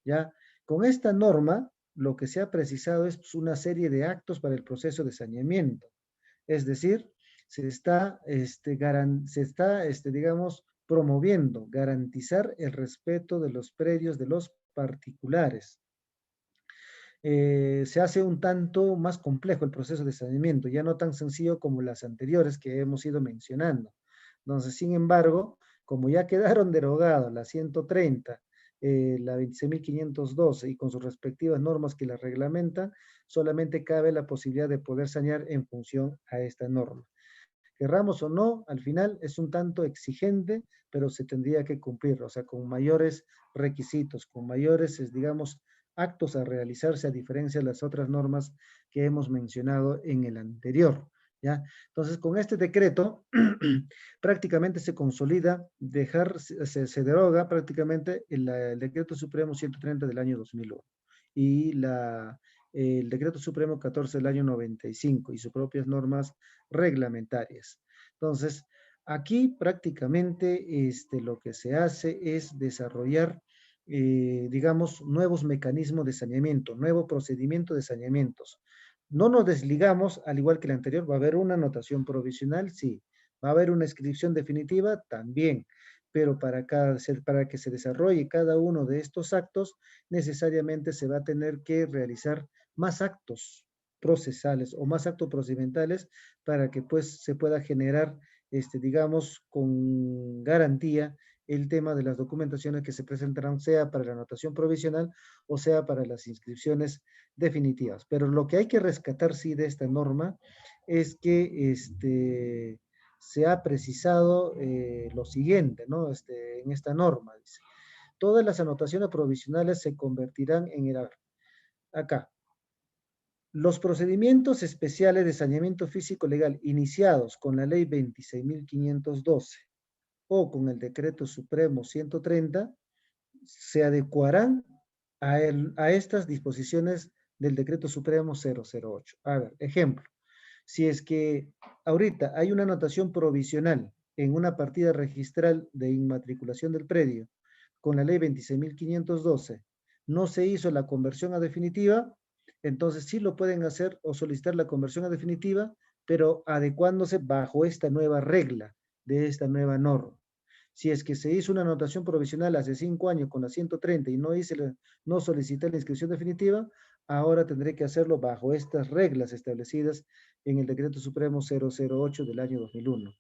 ¿Ya? Con esta norma, lo que se ha precisado es pues, una serie de actos para el proceso de saneamiento. Es decir, se está, digamos, promoviendo, garantizar el respeto de los predios de los particulares. Se hace un tanto más complejo el proceso de saneamiento, ya no tan sencillo como las anteriores que hemos ido mencionando. Entonces, sin embargo, como ya quedaron derogadas la 130, la 26.512 y con sus respectivas normas que las reglamentan, solamente cabe la posibilidad de poder sanear en función a esta norma. Querramos o no, al final es un tanto exigente, pero se tendría que cumplir, o sea, con mayores requisitos, con mayores, digamos, actos a realizarse a diferencia de las otras normas que hemos mencionado en el anterior, ¿ya? Entonces, con este decreto, prácticamente se consolida, se deroga prácticamente el Decreto Supremo 130 del año 2001 y el Decreto Supremo 14 del año 95 y sus propias normas reglamentarias. Entonces, aquí prácticamente lo que se hace es desarrollar, digamos, nuevos mecanismos de saneamiento, nuevo procedimiento de saneamientos. No nos desligamos, al igual que el anterior, va a haber una anotación provisional, sí. Va a haber una inscripción definitiva, también. Pero para que se desarrolle cada uno de estos actos, necesariamente se va a tener que realizar más actos procesales o más actos procedimentales para que pues se pueda generar, digamos, con garantía el tema de las documentaciones que se presentarán, sea para la anotación provisional o sea para las inscripciones definitivas. Pero lo que hay que rescatar, sí, de esta norma es que se ha precisado lo siguiente, ¿no? En esta norma, dice. Todas las anotaciones provisionales se convertirán en el... Acá. Los procedimientos especiales de saneamiento físico legal iniciados con la ley 26.512 o con el decreto supremo 130 se adecuarán a estas disposiciones del decreto supremo 008. A ver, ejemplo, si es que ahorita hay una anotación provisional en una partida registral de inmatriculación del predio con la ley 26.512, no se hizo la conversión a definitiva, entonces sí lo pueden hacer o solicitar la conversión a definitiva, pero adecuándose bajo esta nueva regla de esta nueva norma. Si es que se hizo una anotación provisional hace 5 años con la 130 y no solicité la inscripción definitiva, ahora tendré que hacerlo bajo estas reglas establecidas en el Decreto Supremo 008 del año 2001.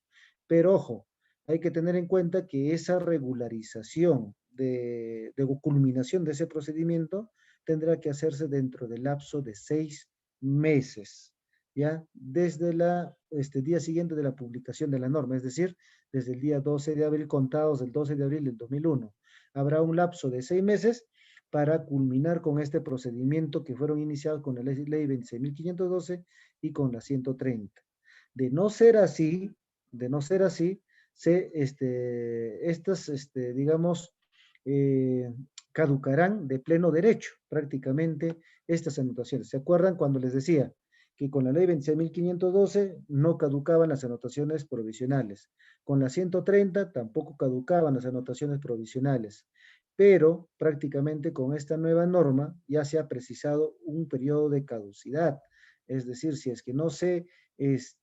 Pero ojo, hay que tener en cuenta que esa regularización de culminación de ese procedimiento tendrá que hacerse dentro del lapso de 6 meses, ¿ya? Desde el día siguiente de la publicación de la norma, es decir, desde el día 12 de abril, contados del 12 de abril del 2001. Habrá un lapso de 6 meses para culminar con este procedimiento que fueron iniciados con la ley 26.512 y con la 130. De no ser así, digamos, caducarán de pleno derecho prácticamente estas anotaciones. ¿Se acuerdan cuando les decía que con la ley 26.512 no caducaban las anotaciones provisionales? Con la 130 tampoco caducaban las anotaciones provisionales, pero prácticamente con esta nueva norma ya se ha precisado un periodo de caducidad. Es decir, si es que no se,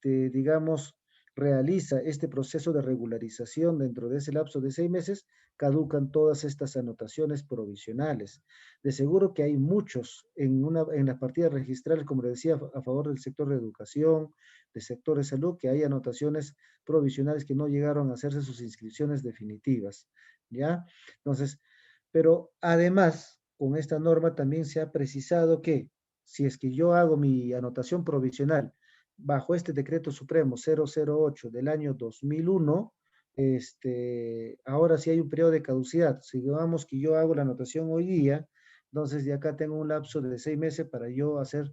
digamos, realiza este proceso de regularización dentro de ese lapso de 6 meses, caducan todas estas anotaciones provisionales. De seguro que hay muchos en las partidas registrales, como le decía, a favor del sector de educación, del sector de salud, que hay anotaciones provisionales que no llegaron a hacerse sus inscripciones definitivas, ¿ya? Entonces, pero además, con esta norma también se ha precisado que si es que yo hago mi anotación provisional bajo este decreto supremo 008 del año 2001, ahora sí hay un periodo de caducidad. Si digamos que yo hago la anotación hoy día, entonces de acá tengo un lapso de 6 meses para yo hacer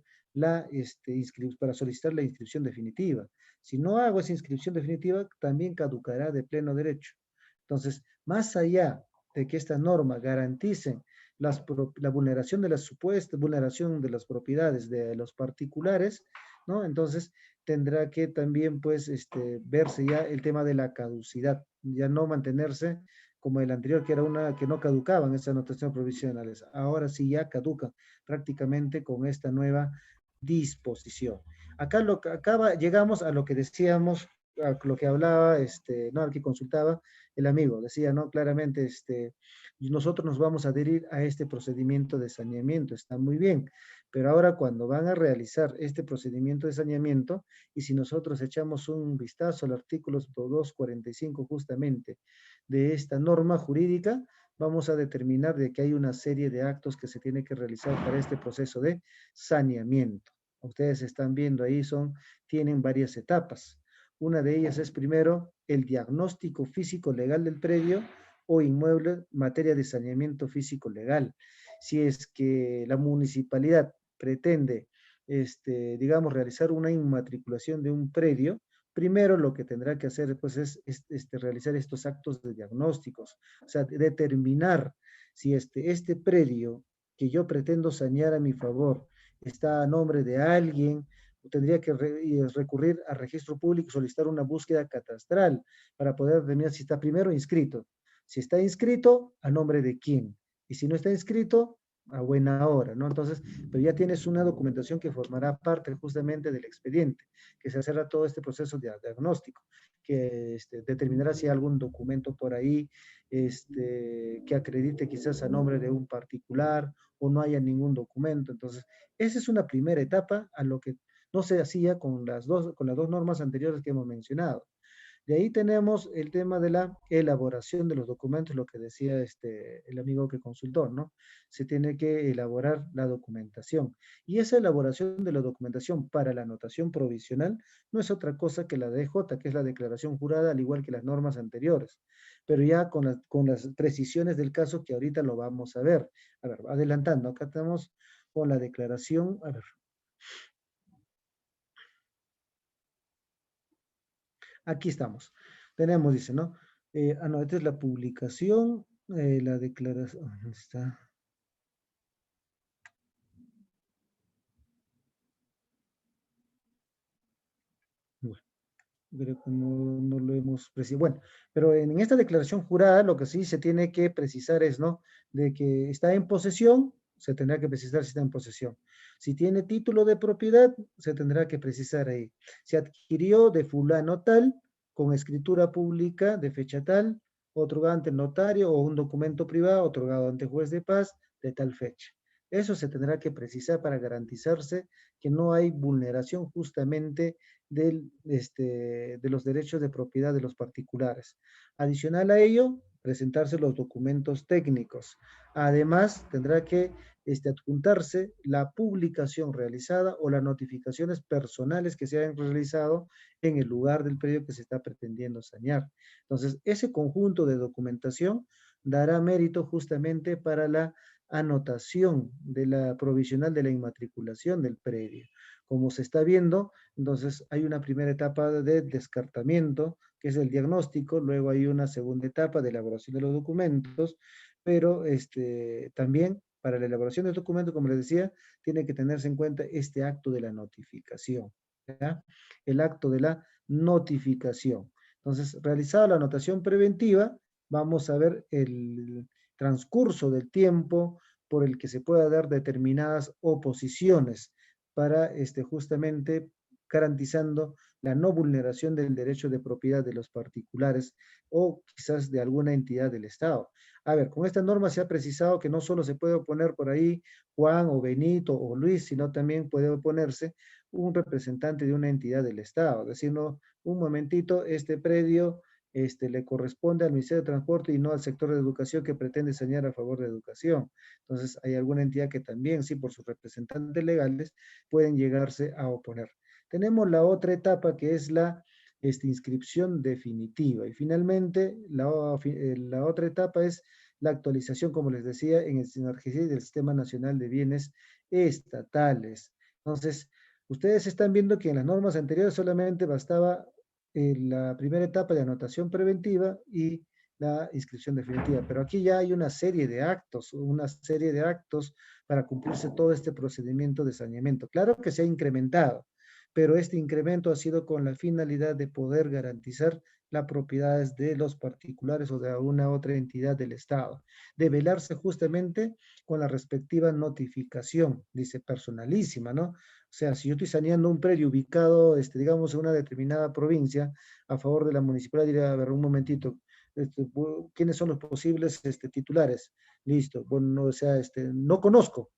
para solicitar la inscripción definitiva. Si no hago esa inscripción definitiva, también caducará de pleno derecho. Entonces, más allá de que esta norma garantice la vulneración de la supuesta vulneración de las propiedades de los particulares, ¿no? Entonces, tendrá que también, pues, verse ya el tema de la caducidad, ya no mantenerse como el anterior, que era una que no caducaban esas anotaciones provisionales. Ahora sí ya caducan prácticamente con esta nueva disposición. Llegamos a lo que decíamos, a lo que hablaba, no, al que consultaba el amigo, decía, ¿no? Claramente, nosotros nos vamos a adherir a este procedimiento de saneamiento, está muy bien, pero ahora cuando van a realizar este procedimiento de saneamiento, y si nosotros echamos un vistazo al artículo 245 justamente de esta norma jurídica, vamos a determinar de que hay una serie de actos que se tiene que realizar para este proceso de saneamiento. Ustedes están viendo ahí, tienen varias etapas. Una de ellas es primero el diagnóstico físico legal del predio o inmueble en materia de saneamiento físico legal. Si es que la municipalidad pretende, digamos, realizar una inmatriculación de un predio, primero lo que tendrá que hacer pues, es realizar estos actos de diagnósticos, o sea, determinar si este predio que yo pretendo sanear a mi favor está a nombre de alguien, tendría que recurrir al registro público, solicitar una búsqueda catastral para poder determinar si está primero inscrito. Si está inscrito, ¿a nombre de quién? Y si no está inscrito, a buena hora, ¿no? Entonces, pero ya tienes una documentación que formará parte justamente del expediente, que se hacerá todo este proceso de diagnóstico, que determinará si hay algún documento por ahí que acredite quizás a nombre de un particular o no haya ningún documento. Entonces, esa es una primera etapa a lo que no se hacía con las dos normas anteriores que hemos mencionado. De ahí tenemos el tema de la elaboración de los documentos, lo que decía el amigo que consultó, ¿no? Se tiene que elaborar la documentación. Y esa elaboración de la documentación para la anotación provisional no es otra cosa que la DJ, que es la declaración jurada, al igual que las normas anteriores, pero ya con las precisiones del caso que ahorita lo vamos a ver. A ver, adelantando, acá estamos con la declaración, a ver. Aquí estamos. Tenemos, dice, ¿no? No, esta es la publicación, la declaración, ¿dónde está? Bueno, creo que no lo hemos precisado. Bueno, pero en esta declaración jurada lo que sí se tiene que precisar es, ¿no? De que está en posesión, se tendrá que precisar si está en posesión. Si tiene título de propiedad, se tendrá que precisar ahí. Se adquirió de fulano tal, con escritura pública de fecha tal, otorgado ante el notario o un documento privado otorgado ante juez de paz de tal fecha. Eso se tendrá que precisar para garantizarse que no hay vulneración justamente de los derechos de propiedad de los particulares. Adicional a ello, presentarse los documentos técnicos. Además, tendrá que adjuntarse la publicación realizada o las notificaciones personales que se hayan realizado en el lugar del predio que se está pretendiendo sanear. Entonces, ese conjunto de documentación dará mérito justamente para la anotación de la provisional de la inmatriculación del predio. Como se está viendo, entonces hay una primera etapa de descartamiento, que es el diagnóstico, luego hay una segunda etapa de elaboración de los documentos, pero también para la elaboración del documento, como les decía, tiene que tenerse en cuenta este acto de la notificación, ¿ya? El acto de la notificación. Entonces, realizada la anotación preventiva, vamos a ver el transcurso del tiempo por el que se pueda dar determinadas oposiciones para justamente garantizando la no vulneración del derecho de propiedad de los particulares o quizás de alguna entidad del Estado. A ver, con esta norma se ha precisado que no solo se puede oponer por ahí Juan o Benito o Luis, sino también puede oponerse un representante de una entidad del Estado. Decir, no, un momentito, este predio le corresponde al Ministerio de Transporte y no al sector de educación que pretende sanear a favor de educación. Entonces, hay alguna entidad que también, sí, por sus representantes legales, pueden llegarse a oponer. Tenemos la otra etapa que es la inscripción definitiva. Y finalmente, la otra etapa es la actualización, como les decía, en el SINARGICID del Sistema Nacional de Bienes Estatales. Entonces, ustedes están viendo que en las normas anteriores solamente bastaba la primera etapa de anotación preventiva y la inscripción definitiva, pero aquí ya hay una serie de actos para cumplirse todo este procedimiento de saneamiento. Claro que se ha incrementado, pero este incremento ha sido con la finalidad de poder garantizar las propiedades de los particulares o de alguna otra entidad del Estado, de velarse justamente con la respectiva notificación, dice personalísima, ¿no? O sea, si yo estoy saneando un predio ubicado, digamos, en una determinada provincia, a favor de la municipalidad, diría, a ver, un momentito, ¿quiénes son los posibles titulares? Listo, bueno, o sea, no conozco,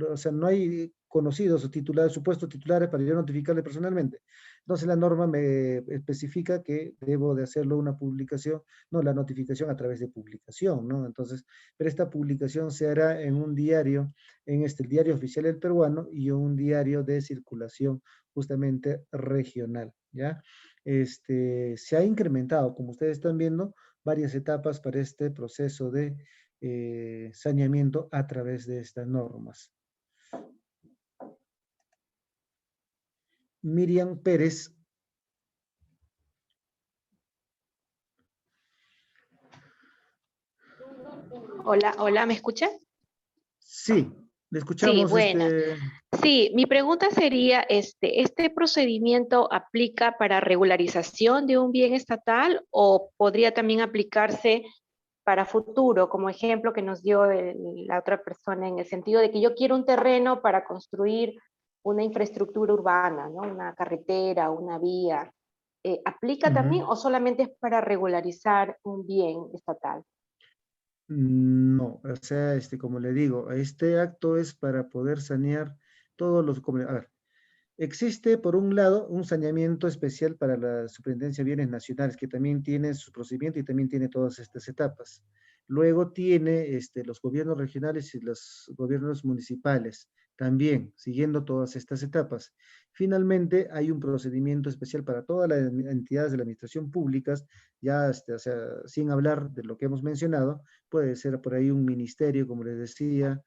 o sea, no hay conocidos o titulares, supuestos titulares para yo notificarle personalmente. Entonces la norma me especifica que debo de hacerlo una publicación, no, la notificación a través de publicación, ¿no? Entonces, pero esta publicación se hará en un diario, en el diario oficial del peruano y un diario de circulación justamente regional, ¿ya? Se ha incrementado, como ustedes están viendo, varias etapas para este proceso de saneamiento a través de estas normas. Miriam Pérez. Hola, hola, ¿me escuchas? Sí, le Sí, escuchamos. buena. Sí, mi pregunta sería, ¿este procedimiento aplica para regularización de un bien estatal o podría también aplicarse para futuro, como ejemplo que nos dio la otra persona, en el sentido de que yo quiero un terreno para construir una infraestructura urbana, ¿no? Una carretera, una vía? ¿Aplica también o solamente es para regularizar un bien estatal? No, o sea, como le digo, este acto es para poder sanear todos los... A ver, Existe, por un lado, un saneamiento especial para la Superintendencia de Bienes Nacionales, que también tiene su procedimiento y también tiene todas estas etapas. Luego tiene los gobiernos regionales y los gobiernos municipales, también siguiendo todas estas etapas. Finalmente, hay un procedimiento especial para todas las entidades de la administración pública, ya o sea, sin hablar de lo que hemos mencionado, puede ser por ahí un ministerio, como les decía,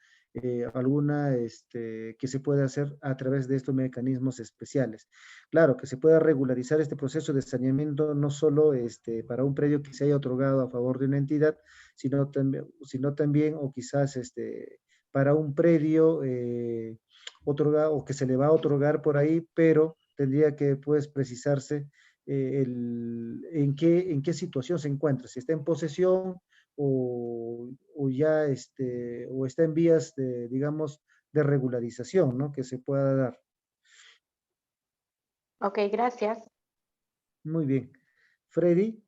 alguna que se puede hacer a través de estos mecanismos especiales. Claro, que se pueda regularizar este proceso de saneamiento no solo para un predio que se haya otorgado a favor de una entidad, sino también o quizás para un predio otorgado o que se le va a otorgar por ahí, pero tendría que pues precisarse en qué situación se encuentra, si está en posesión o ya o está en vías de, digamos, de regularización, ¿no? Que se pueda dar. Ok, gracias. Muy bien. Freddy.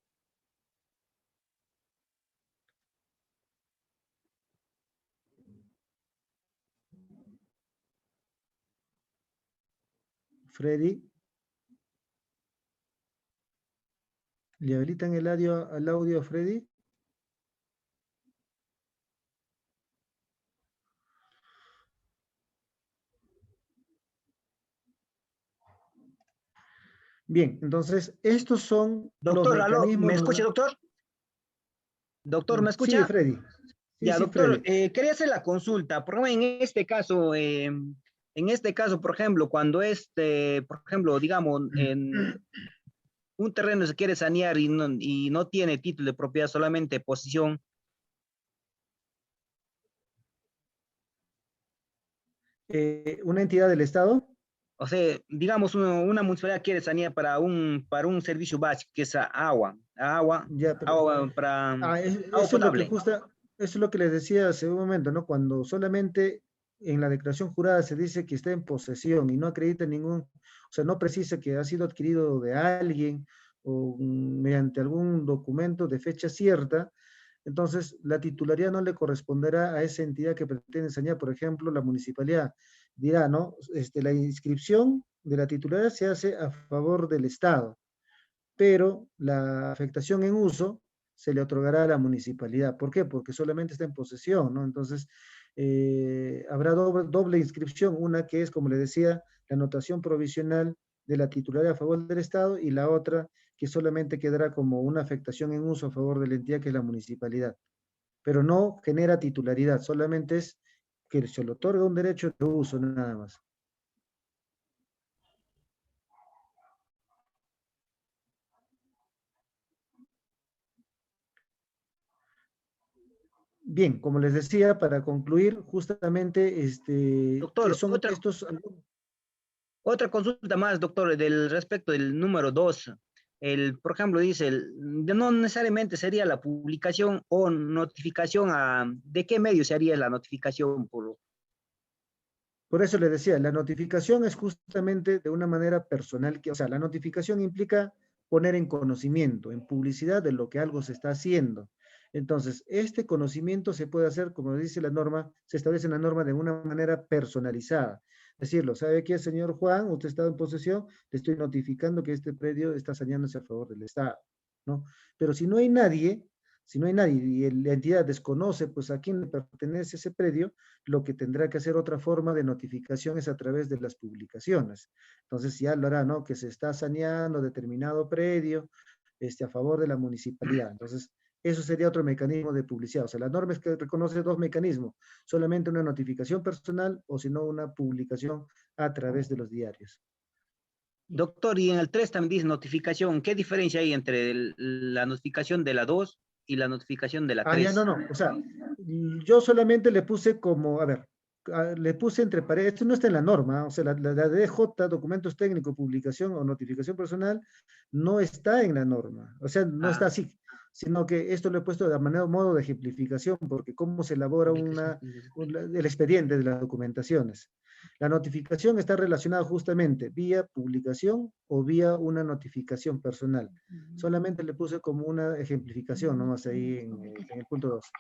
Freddy. ¿Le habilitan el audio a Freddy? Bien, entonces, estos son Doctor, los aló, mecanismos. ¿me escucha, doctor? Doctor, ¿me Sí, escucha? Freddy. Sí, Ya, sí, doctor, Freddy. quería hacer la consulta. Por ejemplo, en este caso, por ejemplo, cuando por ejemplo, digamos, en un terreno se quiere sanear y no tiene título de propiedad, solamente posesión. ¿Una entidad del Estado? O sea, digamos, una municipalidad quiere sanear para un servicio básico, que es Ya, pero, agua para agua eso es lo que potable. eso es lo que les decía hace un momento, ¿no? Cuando solamente en la declaración jurada se dice que está en posesión y no acredita o sea, no precisa que ha sido adquirido de alguien o mediante algún documento de fecha cierta, entonces la titularidad no le corresponderá a esa entidad que pretende sanear. Por ejemplo, la municipalidad dirá, ¿no? La inscripción de la titularidad se hace a favor del Estado, pero la afectación en uso se le otorgará a la municipalidad. ¿Por qué? Porque solamente está en posesión, ¿no? Entonces, habrá doble inscripción, una que es, como le decía, la anotación provisional de la titularidad a favor del Estado y la otra que solamente quedará como una afectación en uso a favor de la entidad que es la municipalidad. Pero no genera titularidad, solamente es que se le otorga un derecho de uso nada más. Bien, como les decía, para concluir, justamente, ¿qué Doctor, son estos? otra consulta más, doctor, del respecto del número 2. Por ejemplo, dice, no necesariamente sería la publicación o notificación ¿de qué medio se haría la notificación? Por eso les decía, la notificación es justamente de una manera personal, o sea, la notificación implica poner en conocimiento, en publicidad de lo que algo se está haciendo. Entonces, este conocimiento se puede hacer, como dice la norma, se establece en la norma de una manera personalizada. Decirlo, ¿sabe qué, señor Juan? Usted está en posesión, le estoy notificando que este predio está saneándose a favor del Estado, ¿no? Pero si no hay nadie y la entidad desconoce, pues a quién le pertenece ese predio, lo que tendrá que hacer otra forma de notificación es a través de las publicaciones. Entonces ya lo hará, ¿no? Que se está saneando determinado predio a favor de la municipalidad. Entonces, eso sería otro mecanismo de publicidad. O sea, la norma es que reconoce dos mecanismos, solamente una notificación personal o si no una publicación a través de los diarios. Doctor, y en el 3 también dice notificación. ¿Qué diferencia hay entre la notificación de la 2 y la notificación de la Ah, ya 3? no. O sea, yo solamente le puse como, a ver, le puse entre paredes, esto no está en la norma, o sea, la DJ, documentos técnicos, publicación o notificación personal, no está en la norma, o sea, no está Ah, así, sino que esto lo he puesto de manera, modo de ejemplificación, porque cómo se elabora el expediente de las documentaciones. La notificación está relacionada justamente vía publicación o vía una notificación personal. Solamente le puse como una ejemplificación, nomás ahí en el punto 2.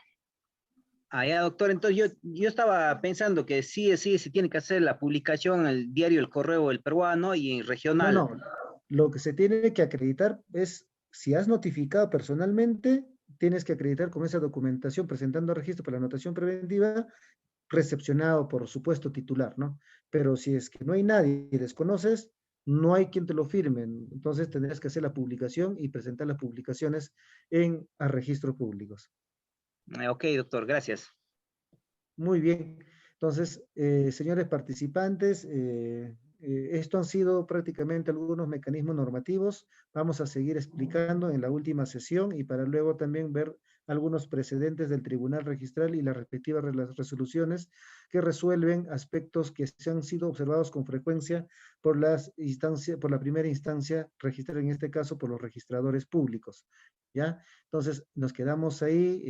Ah, ya, doctor, entonces yo estaba pensando que sí, se tiene que hacer la publicación en el diario El Correo El Peruano y en No, regional. no, lo que se tiene que acreditar es, si has notificado personalmente, tienes que acreditar con esa documentación presentando registro para la anotación preventiva, recepcionado por supuesto titular, ¿no? Pero si es que no hay nadie y desconoces, no hay quien te lo firme, entonces tendrás que hacer la publicación y presentar las publicaciones a registros públicos. Ok, doctor, gracias. Muy bien. Entonces, señores participantes, esto han sido prácticamente algunos mecanismos normativos. Vamos a seguir explicando en la última sesión y para luego también ver algunos precedentes del Tribunal Registral y las respectivas resoluciones que resuelven aspectos que se han sido observados con frecuencia por por la primera instancia registral, en este caso por los registradores públicos. ¿Ya? Entonces, nos quedamos ahí.